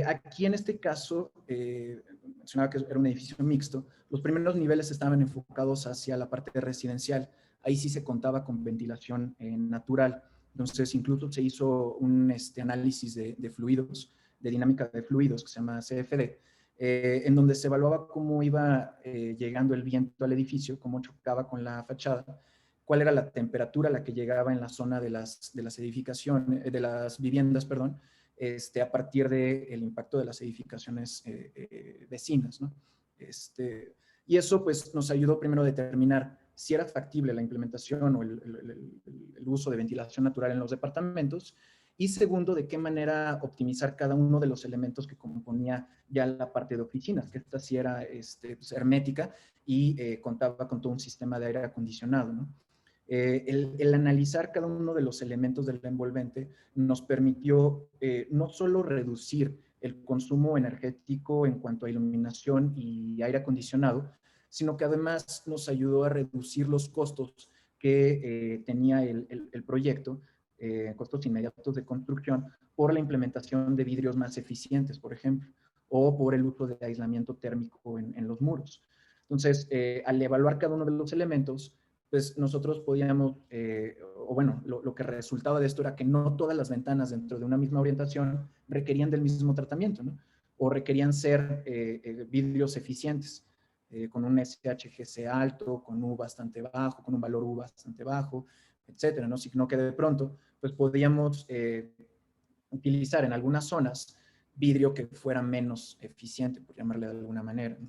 Aquí en este caso, mencionaba que era un edificio mixto, los primeros niveles estaban enfocados hacia la parte residencial, ahí sí se contaba con ventilación natural, entonces incluso se hizo un análisis de fluidos, de dinámica de fluidos, que se llama CFD, en donde se evaluaba cómo iba llegando el viento al edificio, cómo chocaba con la fachada, cuál era la temperatura a la que llegaba en la zona de las edificaciones, de las viviendas, perdón, a partir del impacto de las edificaciones vecinas, ¿no? Y eso pues nos ayudó primero a determinar si era factible la implementación o el uso de ventilación natural en los departamentos, y segundo, de qué manera optimizar cada uno de los elementos que componía ya la parte de oficinas, que esta sí era pues, hermética y contaba con todo un sistema de aire acondicionado, ¿no? El analizar cada uno de los elementos del envolvente nos permitió no solo reducir el consumo energético en cuanto a iluminación y aire acondicionado, sino que además nos ayudó a reducir los costos que tenía el proyecto, costos inmediatos de construcción, por la implementación de vidrios más eficientes, por ejemplo, o por el uso de aislamiento térmico en los muros. Entonces, al evaluar cada uno de los elementos, pues nosotros podíamos, o bueno, lo que resultaba de esto era que no todas las ventanas dentro de una misma orientación requerían del mismo tratamiento, ¿no? O requerían ser vidrios eficientes, con un SHGC alto, con U bastante bajo, con un valor U bastante bajo, etcétera, ¿no? Sino que de pronto, pues podíamos utilizar en algunas zonas vidrio que fuera menos eficiente, por llamarle de alguna manera, ¿no?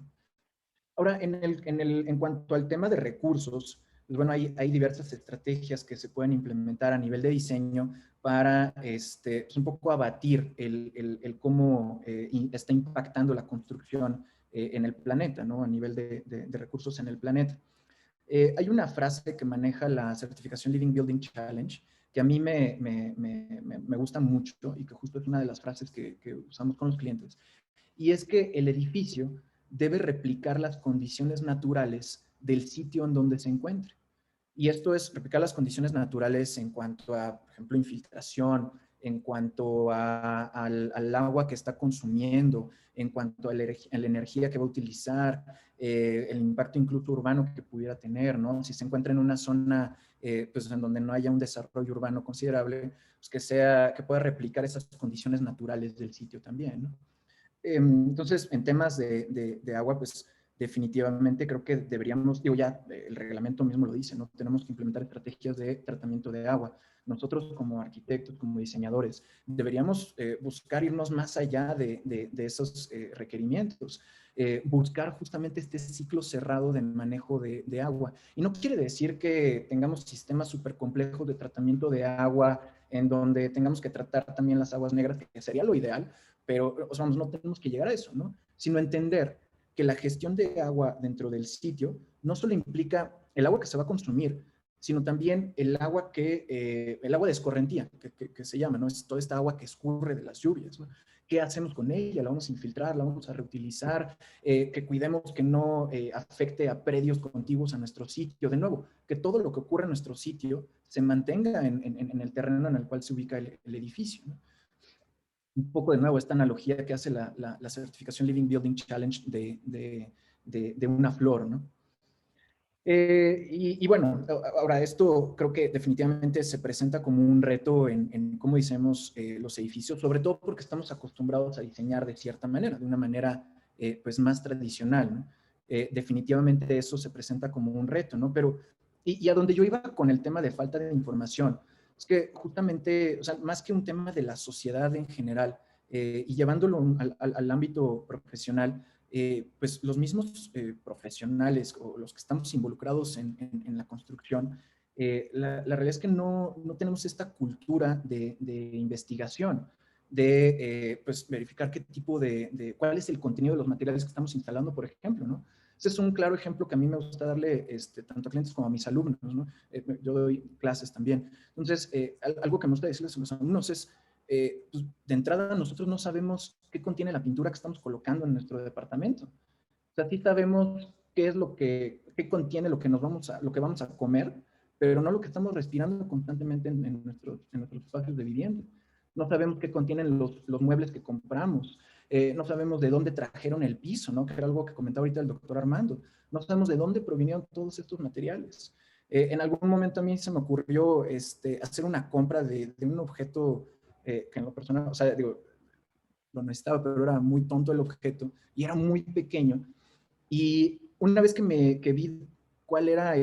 Ahora, en cuanto al tema de recursos, pues bueno, hay diversas estrategias que se pueden implementar a nivel de diseño para pues un poco abatir el cómo está impactando la construcción en el planeta, ¿no? A nivel de recursos en el planeta. Hay una frase que maneja la certificación Living Building Challenge que a mí me gusta mucho y que justo es una de las frases que usamos con los clientes, y es que el edificio debe replicar las condiciones naturales del sitio en donde se encuentre. Y esto es replicar las condiciones naturales en cuanto a, por ejemplo, infiltración, en cuanto al agua que está consumiendo, en cuanto a la energía que va a utilizar, el impacto incluso urbano que pudiera tener, ¿no? Si se encuentra en una zona pues en donde no haya un desarrollo urbano considerable, pues que pueda replicar esas condiciones naturales del sitio también, ¿no? Entonces, en temas de agua, pues definitivamente creo que deberíamos, digo ya, el reglamento mismo lo dice, ¿no? Tenemos que implementar estrategias de tratamiento de agua. Nosotros como arquitectos, como diseñadores, deberíamos buscar irnos más allá de esos requerimientos, buscar justamente este ciclo cerrado de manejo de agua. Y no quiere decir que tengamos sistemas súper complejos de tratamiento de agua en donde tengamos que tratar también las aguas negras, que sería lo ideal, pero o sea, no tenemos que llegar a eso, ¿no? Sino entender que la gestión de agua dentro del sitio no solo implica el agua que se va a consumir, sino también el agua el agua de escorrentía, que se llama, ¿no? Es toda esta agua que escurre de las lluvias, ¿no? ¿Qué hacemos con ella? ¿La vamos a infiltrar? ¿La vamos a reutilizar? Que cuidemos que no afecte a predios contiguos a nuestro sitio. De nuevo, que todo lo que ocurre en nuestro sitio se mantenga en el terreno en el cual se ubica el edificio, ¿no? Un poco de nuevo esta analogía que hace la certificación Living Building Challenge de una flor, ¿no? Y bueno, ahora esto creo que definitivamente se presenta como un reto en cómo diseñamos los edificios, sobre todo porque estamos acostumbrados a diseñar de cierta manera, de una manera pues más tradicional, ¿no? Definitivamente eso se presenta como un reto, ¿no? Pero, y a donde yo iba con el tema de falta de información, es que justamente, o sea, más que un tema de la sociedad en general y llevándolo al ámbito profesional, pues los mismos profesionales o los que estamos involucrados en la construcción, la realidad es que no tenemos esta cultura de investigación, de pues verificar qué tipo cuál es el contenido de los materiales que estamos instalando, por ejemplo, ¿no? Ese es un claro ejemplo que a mí me gusta darle tanto a clientes como a mis alumnos, ¿no? Yo doy clases también. Entonces, algo que me gusta decirles a los alumnos es, pues, de entrada nosotros no sabemos qué contiene la pintura que estamos colocando en nuestro departamento. O sea, sí sabemos qué es qué contiene lo que vamos a comer, pero no lo que estamos respirando constantemente en nuestros espacios de vivienda. No sabemos qué contienen los muebles que compramos. No sabemos de dónde trajeron el piso, ¿no? Que era algo que comentaba ahorita el doctor Armando. No sabemos de dónde provinieron todos estos materiales. En algún momento a mí se me ocurrió hacer una compra de un objeto que en lo personal, o sea, digo, lo necesitaba, pero era muy tonto el objeto y era muy pequeño. Y una vez que vi cuál era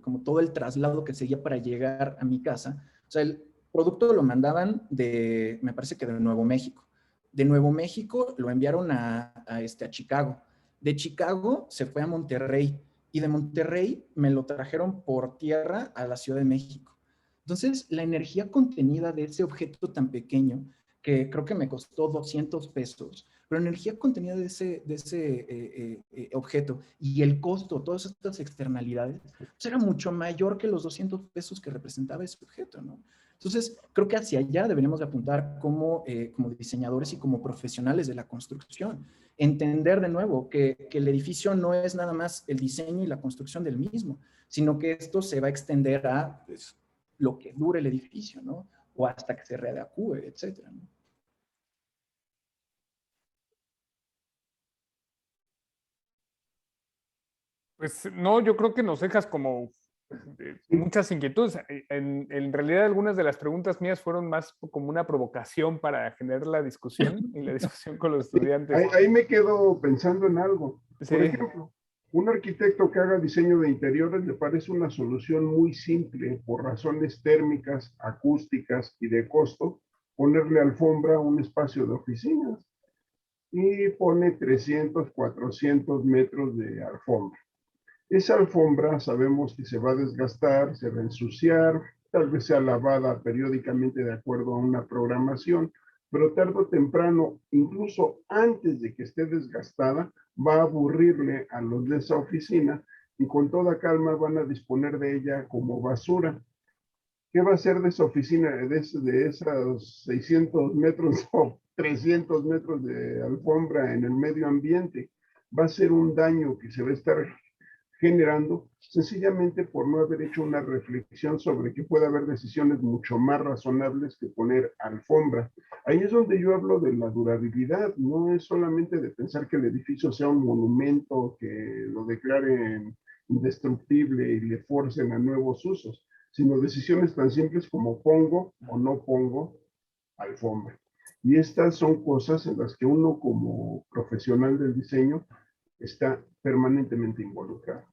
como todo el traslado que seguía para llegar a mi casa, o sea, el producto lo mandaban me parece que de Nuevo México. De Nuevo México lo enviaron a Chicago. De Chicago se fue a Monterrey y de Monterrey me lo trajeron por tierra a la Ciudad de México. Entonces, la energía contenida de ese objeto tan pequeño, que creo que me costó 200 pesos, pero la energía contenida de ese objeto y el costo, todas estas externalidades, pues era mucho mayor que los 200 pesos que representaba ese objeto, ¿no? Entonces, creo que hacia allá deberíamos de apuntar como diseñadores y como profesionales de la construcción. Entender de nuevo que el edificio no es nada más el diseño y la construcción del mismo, sino que esto se va a extender a pues, lo que dure el edificio, ¿no? O hasta que se readecue, etcétera, ¿no? Pues no, yo creo que nos dejas como muchas inquietudes. En realidad algunas de las preguntas mías fueron más como una provocación para generar la discusión y la discusión con los estudiantes. Ahí me quedo pensando en algo. Sí. Por ejemplo, un arquitecto que haga diseño de interiores le parece una solución muy simple por razones térmicas, acústicas y de costo, ponerle alfombra a un espacio de oficinas y pone 300, 400 metros de alfombra. Esa alfombra sabemos que se va a desgastar, se va a ensuciar, tal vez sea lavada periódicamente de acuerdo a una programación, pero tarde o temprano, incluso antes de que esté desgastada, va a aburrirle a los de esa oficina y con toda calma van a disponer de ella como basura. ¿Qué va a hacer de esa oficina, de esos 600 metros o 300 metros de alfombra en el medio ambiente? Va a ser un daño que se va a estar generando sencillamente por no haber hecho una reflexión sobre que puede haber decisiones mucho más razonables que poner alfombra. Ahí es donde yo hablo de la durabilidad, no es solamente de pensar que el edificio sea un monumento, que lo declaren indestructible y le forcen a nuevos usos, sino decisiones tan simples como pongo o no pongo alfombra. Y estas son cosas en las que uno como profesional del diseño está permanentemente involucrado.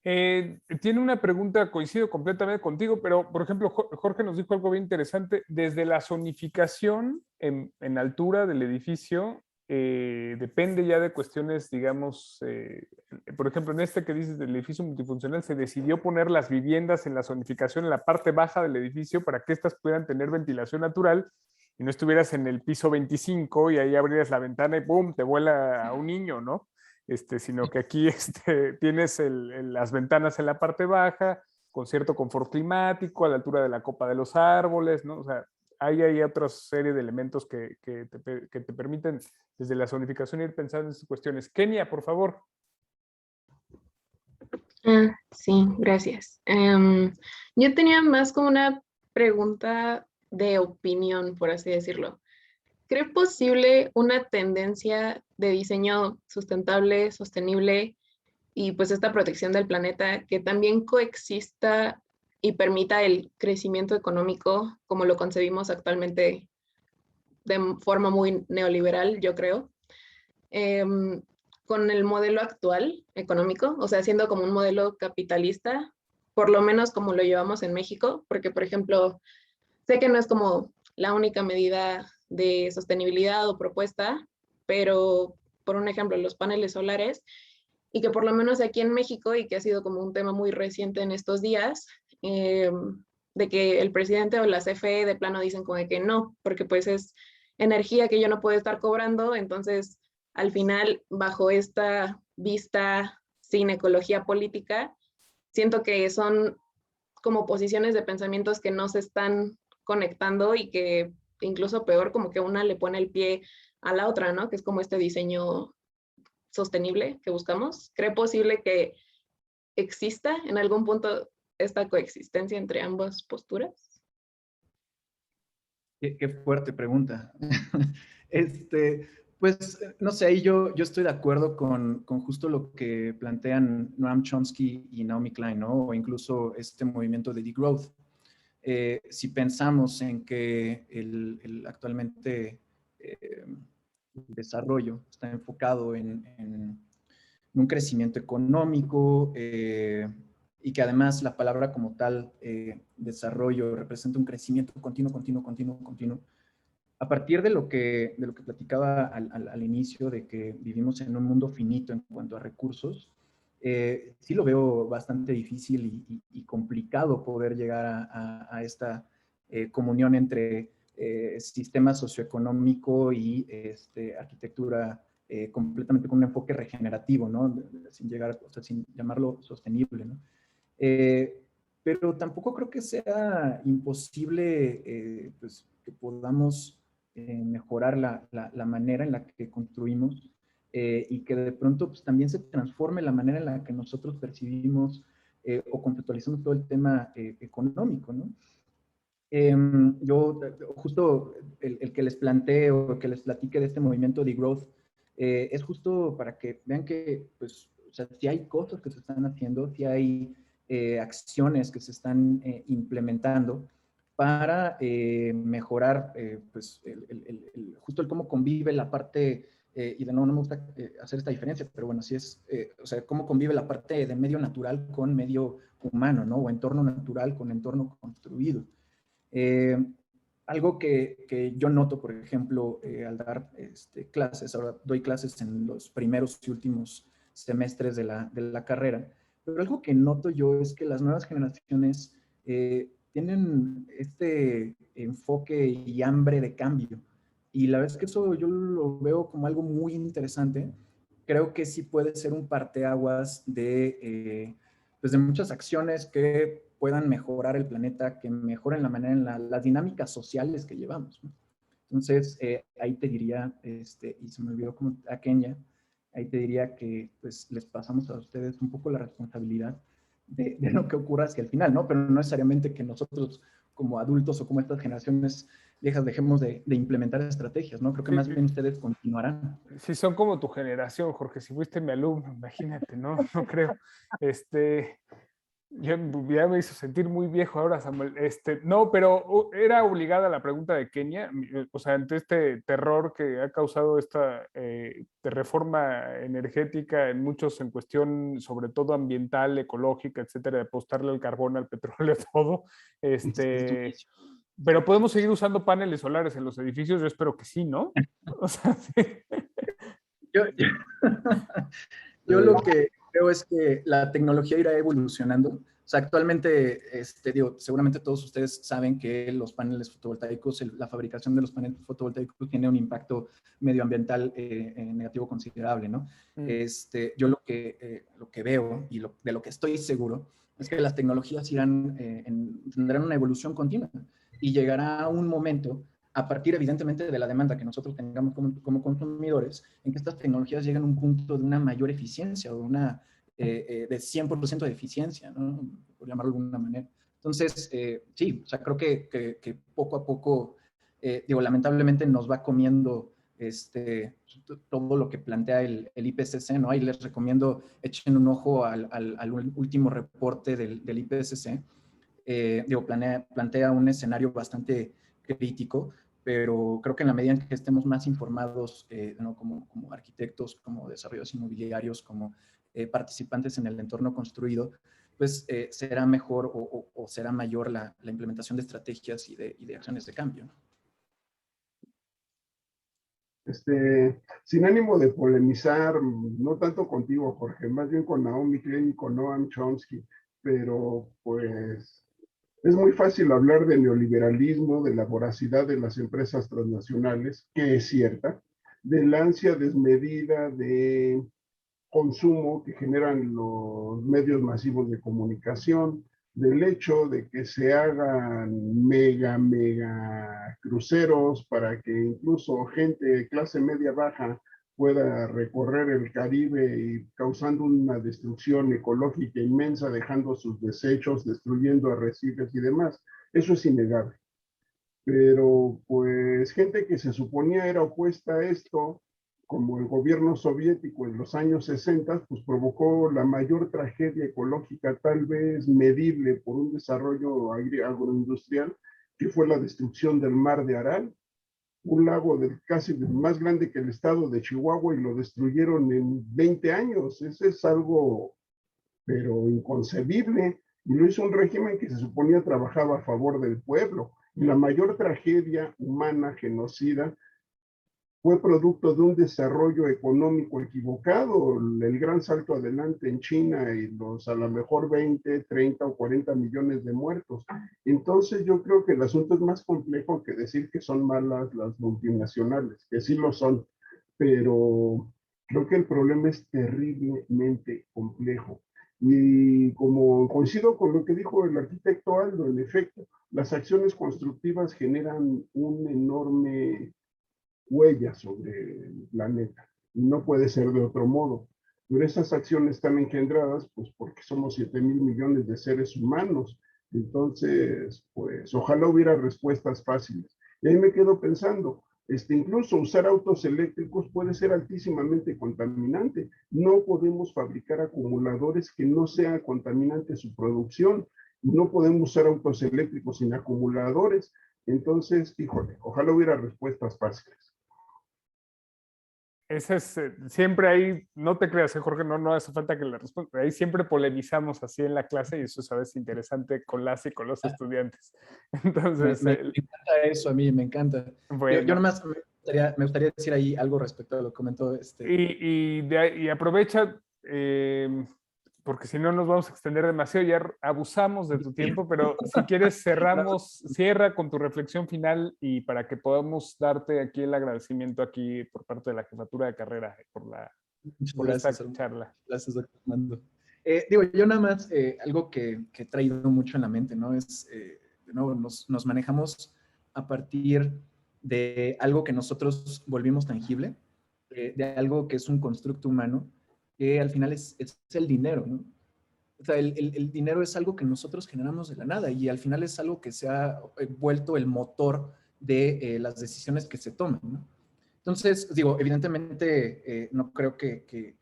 Tiene una pregunta, coincido completamente contigo, pero por ejemplo, Jorge nos dijo algo bien interesante. Desde la zonificación en altura del edificio, depende ya de cuestiones, digamos, por ejemplo, en este que dices del edificio multifuncional, se decidió poner las viviendas en la zonificación en la parte baja del edificio para que éstas pudieran tener ventilación natural y no estuvieras en el piso 25 y ahí abrieras la ventana y ¡pum! Te vuela a un niño, ¿no? Sino que aquí tienes las ventanas en la parte baja, con cierto confort climático, a la altura de la copa de los árboles, ¿no? O sea, hay otra serie de elementos que te permiten desde la zonificación ir pensando en estas cuestiones. Kenia, por favor. Sí, gracias. Yo tenía más como una pregunta de opinión, por así decirlo. ¿Cree posible una tendencia de diseño sustentable, sostenible y pues esta protección del planeta que también coexista y permita el crecimiento económico como lo concebimos actualmente de forma muy neoliberal, yo creo, con el modelo actual económico, o sea, siendo como un modelo capitalista, por lo menos como lo llevamos en México, porque por ejemplo, sé que no es como la única medida de sostenibilidad o propuesta, pero por un ejemplo, los paneles solares, y que por lo menos aquí en México, y que ha sido como un tema muy reciente en estos días, de que el presidente o la CFE de plano dicen como de que no, porque pues es energía que yo no puedo estar cobrando, entonces al final, bajo esta vista sin ecología política, siento que son como posiciones de pensamientos que no se están conectando y que incluso peor, como que una le pone el pie a la otra, ¿no? Que es como este diseño sostenible que buscamos. ¿Cree posible que exista en algún punto esta coexistencia entre ambas posturas? Qué fuerte pregunta. Pues, no sé, ahí yo estoy de acuerdo con justo lo que plantean Noam Chomsky y Naomi Klein, ¿no? O incluso este movimiento de degrowth. Si pensamos en que actualmente el desarrollo está enfocado en un crecimiento económico y que además la palabra como tal, desarrollo, representa un crecimiento continuo. A partir de lo que platicaba al inicio, de que vivimos en un mundo finito en cuanto a recursos, sí lo veo bastante difícil y complicado poder llegar a esta comunión entre sistema socioeconómico y arquitectura completamente con un enfoque regenerativo, ¿no? Sin llegar, o sea, sin llamarlo sostenible, ¿no? Pero tampoco creo que sea imposible pues, que podamos mejorar la manera en la que construimos y que de pronto pues, también se transforme la manera en la que nosotros percibimos o conceptualizamos todo el tema económico, ¿no? Yo justo el que les plantee o que les platique de este movimiento de growth es justo para que vean que pues, o sea, si hay cosas que se están haciendo, si hay acciones que se están implementando para mejorar pues, justo el cómo convive la parte, y de nuevo no me gusta hacer esta diferencia, pero bueno, sí es, o sea, cómo convive la parte de medio natural con medio humano, ¿no? O entorno natural con entorno construido. Algo que yo noto, por ejemplo, al dar clases, ahora doy clases en los primeros y últimos semestres de la carrera, pero algo que noto yo es que las nuevas generaciones tienen este enfoque y hambre de cambio. Y la verdad es que eso yo lo veo como algo muy interesante. Creo que sí puede ser un parteaguas pues de muchas acciones que puedan mejorar el planeta, que mejoren la manera en las dinámicas sociales que llevamos, ¿no? Entonces, ahí te diría, y se me olvidó como a Kenia, ahí te diría que pues les pasamos a ustedes un poco la responsabilidad de lo que ocurra hacia el final, ¿no? Pero no necesariamente que nosotros como adultos o como estas generaciones viejas dejemos de implementar estrategias, ¿no? Creo que más bien ustedes continuarán. Sí, son como tu generación, Jorge. Si fuiste mi alumno, imagínate, ¿no? No creo. Ya me hizo sentir muy viejo ahora, Samuel. No, pero era obligada la pregunta de Kenia, o sea, ante este terror que ha causado esta de reforma energética en muchos en cuestión, sobre todo ambiental, ecológica, etcétera, de apostarle al carbón, al petróleo, todo. Pero podemos seguir usando paneles solares en los edificios, yo espero que sí, ¿no? O sea, sí. Yo lo que creo es que la tecnología irá evolucionando. O sea, actualmente, digo, seguramente todos ustedes saben que los paneles fotovoltaicos, la fabricación de los paneles fotovoltaicos tiene un impacto medioambiental negativo considerable, ¿no? Yo lo que veo y de lo que estoy seguro es que las tecnologías tendrán una evolución continua y llegará un momento a partir evidentemente de la demanda que nosotros tengamos como consumidores, en que estas tecnologías lleguen a un punto de una mayor eficiencia o de 100% de eficiencia, ¿no? Por llamarlo de alguna manera. Entonces, sí, o sea, creo que poco a poco, digo, lamentablemente nos va comiendo todo lo que plantea el IPCC, ¿no? Ahí les recomiendo, echen un ojo al último reporte del IPCC. Digo, plantea un escenario bastante crítico, pero creo que en la medida en que estemos más informados, ¿no? como arquitectos, como desarrolladores inmobiliarios, como participantes en el entorno construido, pues será mejor o será mayor la implementación de estrategias y de acciones de cambio, ¿no? Sin ánimo de polemizar, no tanto contigo, Jorge, más bien con Naomi Klein y con Noam Chomsky, pero pues es muy fácil hablar de neoliberalismo, de la voracidad de las empresas transnacionales, que es cierta, de la ansia desmedida de consumo que generan los medios masivos de comunicación, del hecho de que se hagan mega cruceros para que incluso gente de clase media baja pueda recorrer el Caribe y causando una destrucción ecológica inmensa, dejando sus desechos, destruyendo arrecifes y demás. Eso es innegable. Pero pues gente que se suponía era opuesta a esto, como el gobierno soviético en los años 60, pues provocó la mayor tragedia ecológica tal vez medible por un desarrollo agroindustrial, que fue la destrucción del mar de Aral, un lago casi más grande que el estado de Chihuahua, y lo destruyeron en 20 años. Eso es algo, pero inconcebible. Y lo hizo un régimen que se suponía trabajaba a favor del pueblo. Y la mayor tragedia humana, genocida, fue producto de un desarrollo económico equivocado, el gran salto adelante en China y los a lo mejor 20, 30 o 40 millones de muertos. Entonces yo creo que el asunto es más complejo que decir que son malas las multinacionales, que sí lo son, pero creo que el problema es terriblemente complejo. Y como coincido con lo que dijo el arquitecto Aldo, en efecto, las acciones constructivas generan un enorme huella sobre el planeta. Y no puede ser de otro modo. Pero esas acciones están engendradas, pues porque somos 7,000 millones de seres humanos. Entonces, pues ojalá hubiera respuestas fáciles. Y ahí me quedo pensando, incluso usar autos eléctricos puede ser altísimamente contaminante. No podemos fabricar acumuladores que no sea contaminante su producción. No podemos usar autos eléctricos sin acumuladores. Entonces, híjole, ojalá hubiera respuestas fáciles. Ese es, siempre ahí, no te creas, Jorge, no hace falta que le responda. Ahí siempre polemizamos así en la clase y eso es a veces interesante con las y con los estudiantes. Entonces, me encanta eso, a mí me encanta. bueno. Yo nomás me gustaría decir ahí algo respecto a lo que comentó. Y aprovecha, porque si no nos vamos a extender demasiado, ya abusamos de tu tiempo, pero si quieres cierra con tu reflexión final y para que podamos darte aquí el agradecimiento aquí por parte de la jefatura de carrera por esta charla. Gracias, doctor Armando. Yo nada más, algo que he traído mucho en la mente, ¿no? Es, de nuevo, nos manejamos a partir de algo que nosotros volvimos tangible, de algo que es un constructo humano, que al final es el dinero, ¿no? O sea, el dinero es algo que nosotros generamos de la nada y al final es algo que se ha vuelto el motor de las decisiones que se toman, ¿no? Entonces, evidentemente no creo que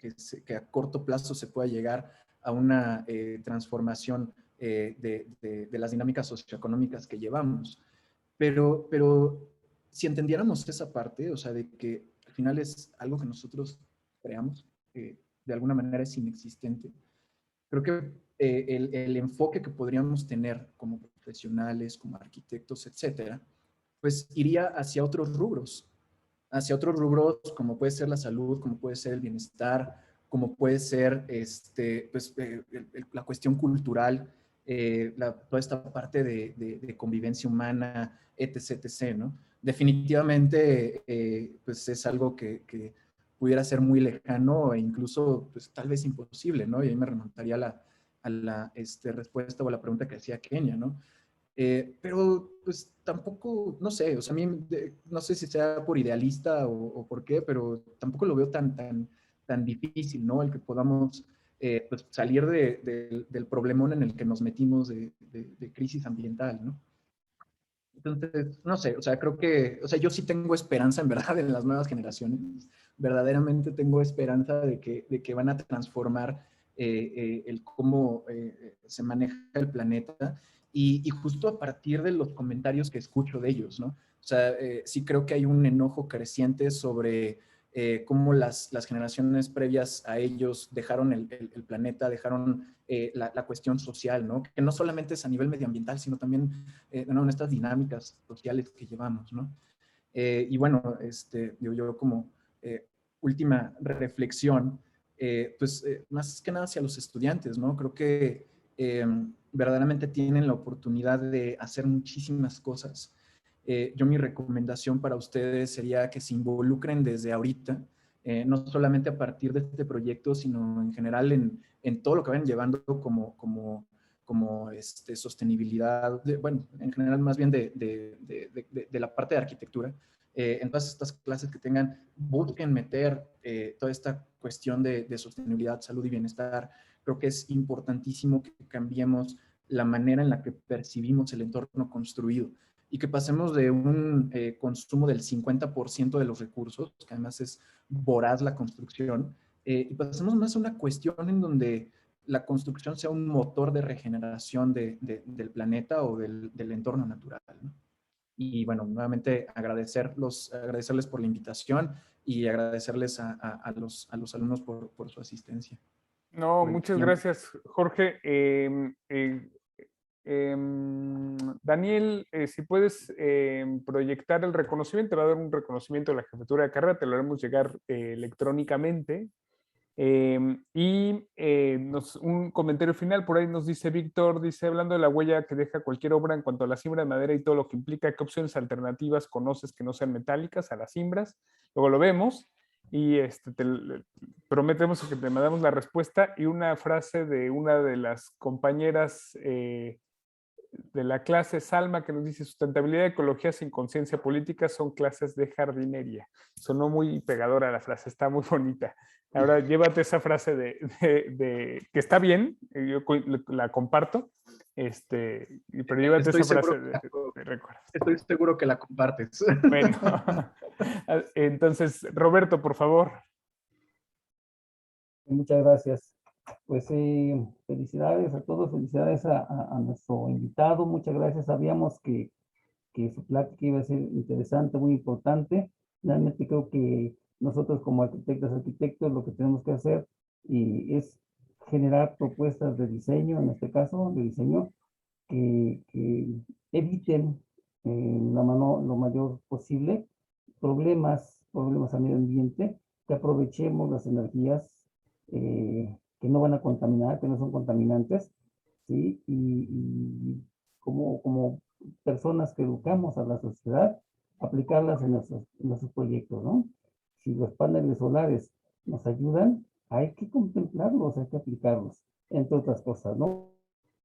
a corto plazo se pueda llegar a una transformación de las dinámicas socioeconómicas que llevamos. Pero si entendiéramos esa parte, o sea, de que al final es algo que nosotros creamos, de alguna manera es inexistente, creo que el enfoque que podríamos tener como profesionales, como arquitectos, etcétera, pues iría hacia otros rubros como puede ser la salud, como puede ser el bienestar, como puede ser la cuestión cultural, toda esta parte de convivencia humana, etc., etc., ¿no? Definitivamente, pues es algo que pudiera ser muy lejano e incluso, pues tal vez imposible, ¿no? Y ahí me remontaría a la respuesta o a la pregunta que hacía Kenia, ¿no? Pero pues tampoco, no sé, o sea, a mí no sé si sea por idealista o por qué, pero tampoco lo veo tan difícil, ¿no? El que podamos pues salir del problemón en el que nos metimos de crisis ambiental, ¿no? Entonces, no sé, o sea, creo que, o sea, yo sí tengo esperanza en verdad en las nuevas generaciones, verdaderamente tengo esperanza de que van a transformar el cómo se maneja el planeta y justo a partir de los comentarios que escucho de ellos, ¿no? O sea, sí creo que hay un enojo creciente sobre cómo las generaciones previas a ellos dejaron el planeta, dejaron la cuestión social, ¿no? Que no solamente es a nivel medioambiental, sino también ¿no? en estas dinámicas sociales que llevamos, ¿no? Y bueno, yo como última reflexión, pues más que nada hacia los estudiantes, ¿no? Creo que verdaderamente tienen la oportunidad de hacer muchísimas cosas. Yo mi recomendación para ustedes sería que se involucren desde ahorita, no solamente a partir de este proyecto, sino en general en todo lo que vayan llevando como sostenibilidad, bueno, en general más bien de la parte de arquitectura. En todas estas clases que tengan, busquen meter toda esta cuestión de sostenibilidad, salud y bienestar. Creo que es importantísimo que cambiemos la manera en la que percibimos el entorno construido y que pasemos de un consumo del 50% de los recursos, que además es voraz la construcción, y pasemos más a una cuestión en donde la construcción sea un motor de regeneración del planeta o del entorno natural, ¿no? Y bueno, nuevamente agradecerles por la invitación y agradecerles a los alumnos por su asistencia. No, Por el muchas tiempo. gracias, Jorge. Daniel, si puedes proyectar el reconocimiento, te va a dar un reconocimiento de la jefatura de carrera, te lo haremos llegar electrónicamente. Un comentario final, por ahí nos dice Víctor, dice, hablando de la huella que deja cualquier obra en cuanto a la siembra de madera y todo lo que implica, ¿qué opciones alternativas conoces que no sean metálicas a las siembras? Luego lo vemos y prometemos que te mandamos la respuesta y una frase de una de las compañeras de la clase, Salma, que nos dice, sustentabilidad y ecología sin conciencia política son clases de jardinería. Sonó muy pegadora la frase, está muy bonita. Ahora llévate esa frase que está bien, yo la comparto, pero llévate esa frase de recuerdo. Estoy seguro que la compartes. Bueno, entonces, Roberto, por favor. Muchas gracias. Pues felicidades a todos, felicidades a nuestro invitado, muchas gracias. Sabíamos que su plática iba a ser interesante, muy importante. Realmente creo que nosotros como arquitectos lo que tenemos que hacer es generar propuestas de diseño, en este caso, de diseño, que eviten lo mayor posible problemas al medio ambiente, que aprovechemos las energías que no van a contaminar, que no son contaminantes, ¿sí? Y como personas que educamos a la sociedad, aplicarlas en nuestros proyectos, ¿no? Si los paneles solares nos ayudan, hay que contemplarlos, hay que aplicarlos, entre otras cosas, ¿no?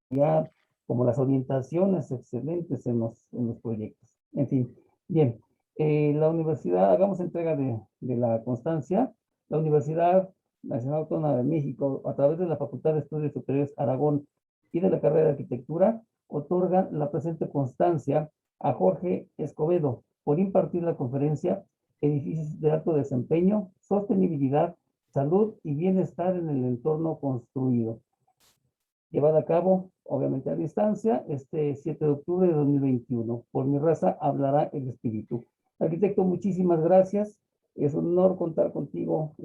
Ya como las orientaciones excelentes en los proyectos. En fin, bien, la universidad, hagamos entrega de la constancia. La Universidad Nacional Autónoma de México, a través de la Facultad de Estudios Superiores Aragón y de la carrera de Arquitectura, otorga la presente constancia a Jorge Escobedo por impartir la conferencia Edificios de alto desempeño, sostenibilidad, salud y bienestar en el entorno construido, llevada a cabo, obviamente a distancia, este 7 de octubre de 2021. Por mi raza hablará el espíritu. Arquitecto, muchísimas gracias. Es un honor contar contigo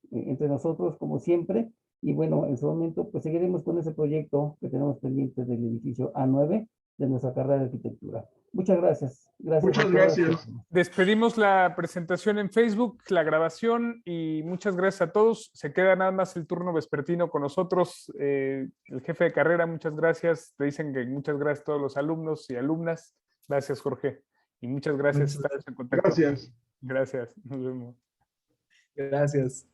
entre nosotros, como siempre. Y bueno, en su momento, pues seguiremos con ese proyecto que tenemos pendiente del edificio A9 de nuestra carrera de arquitectura. Muchas gracias. Muchas gracias. Despedimos la presentación en Facebook, la grabación, y muchas gracias a todos. Se queda nada más el turno vespertino con nosotros. El jefe de carrera, muchas gracias. Te dicen que muchas gracias a todos los alumnos y alumnas. Gracias, Jorge. Y muchas gracias. Estamos en contacto. Gracias. Gracias. Nos vemos. Gracias.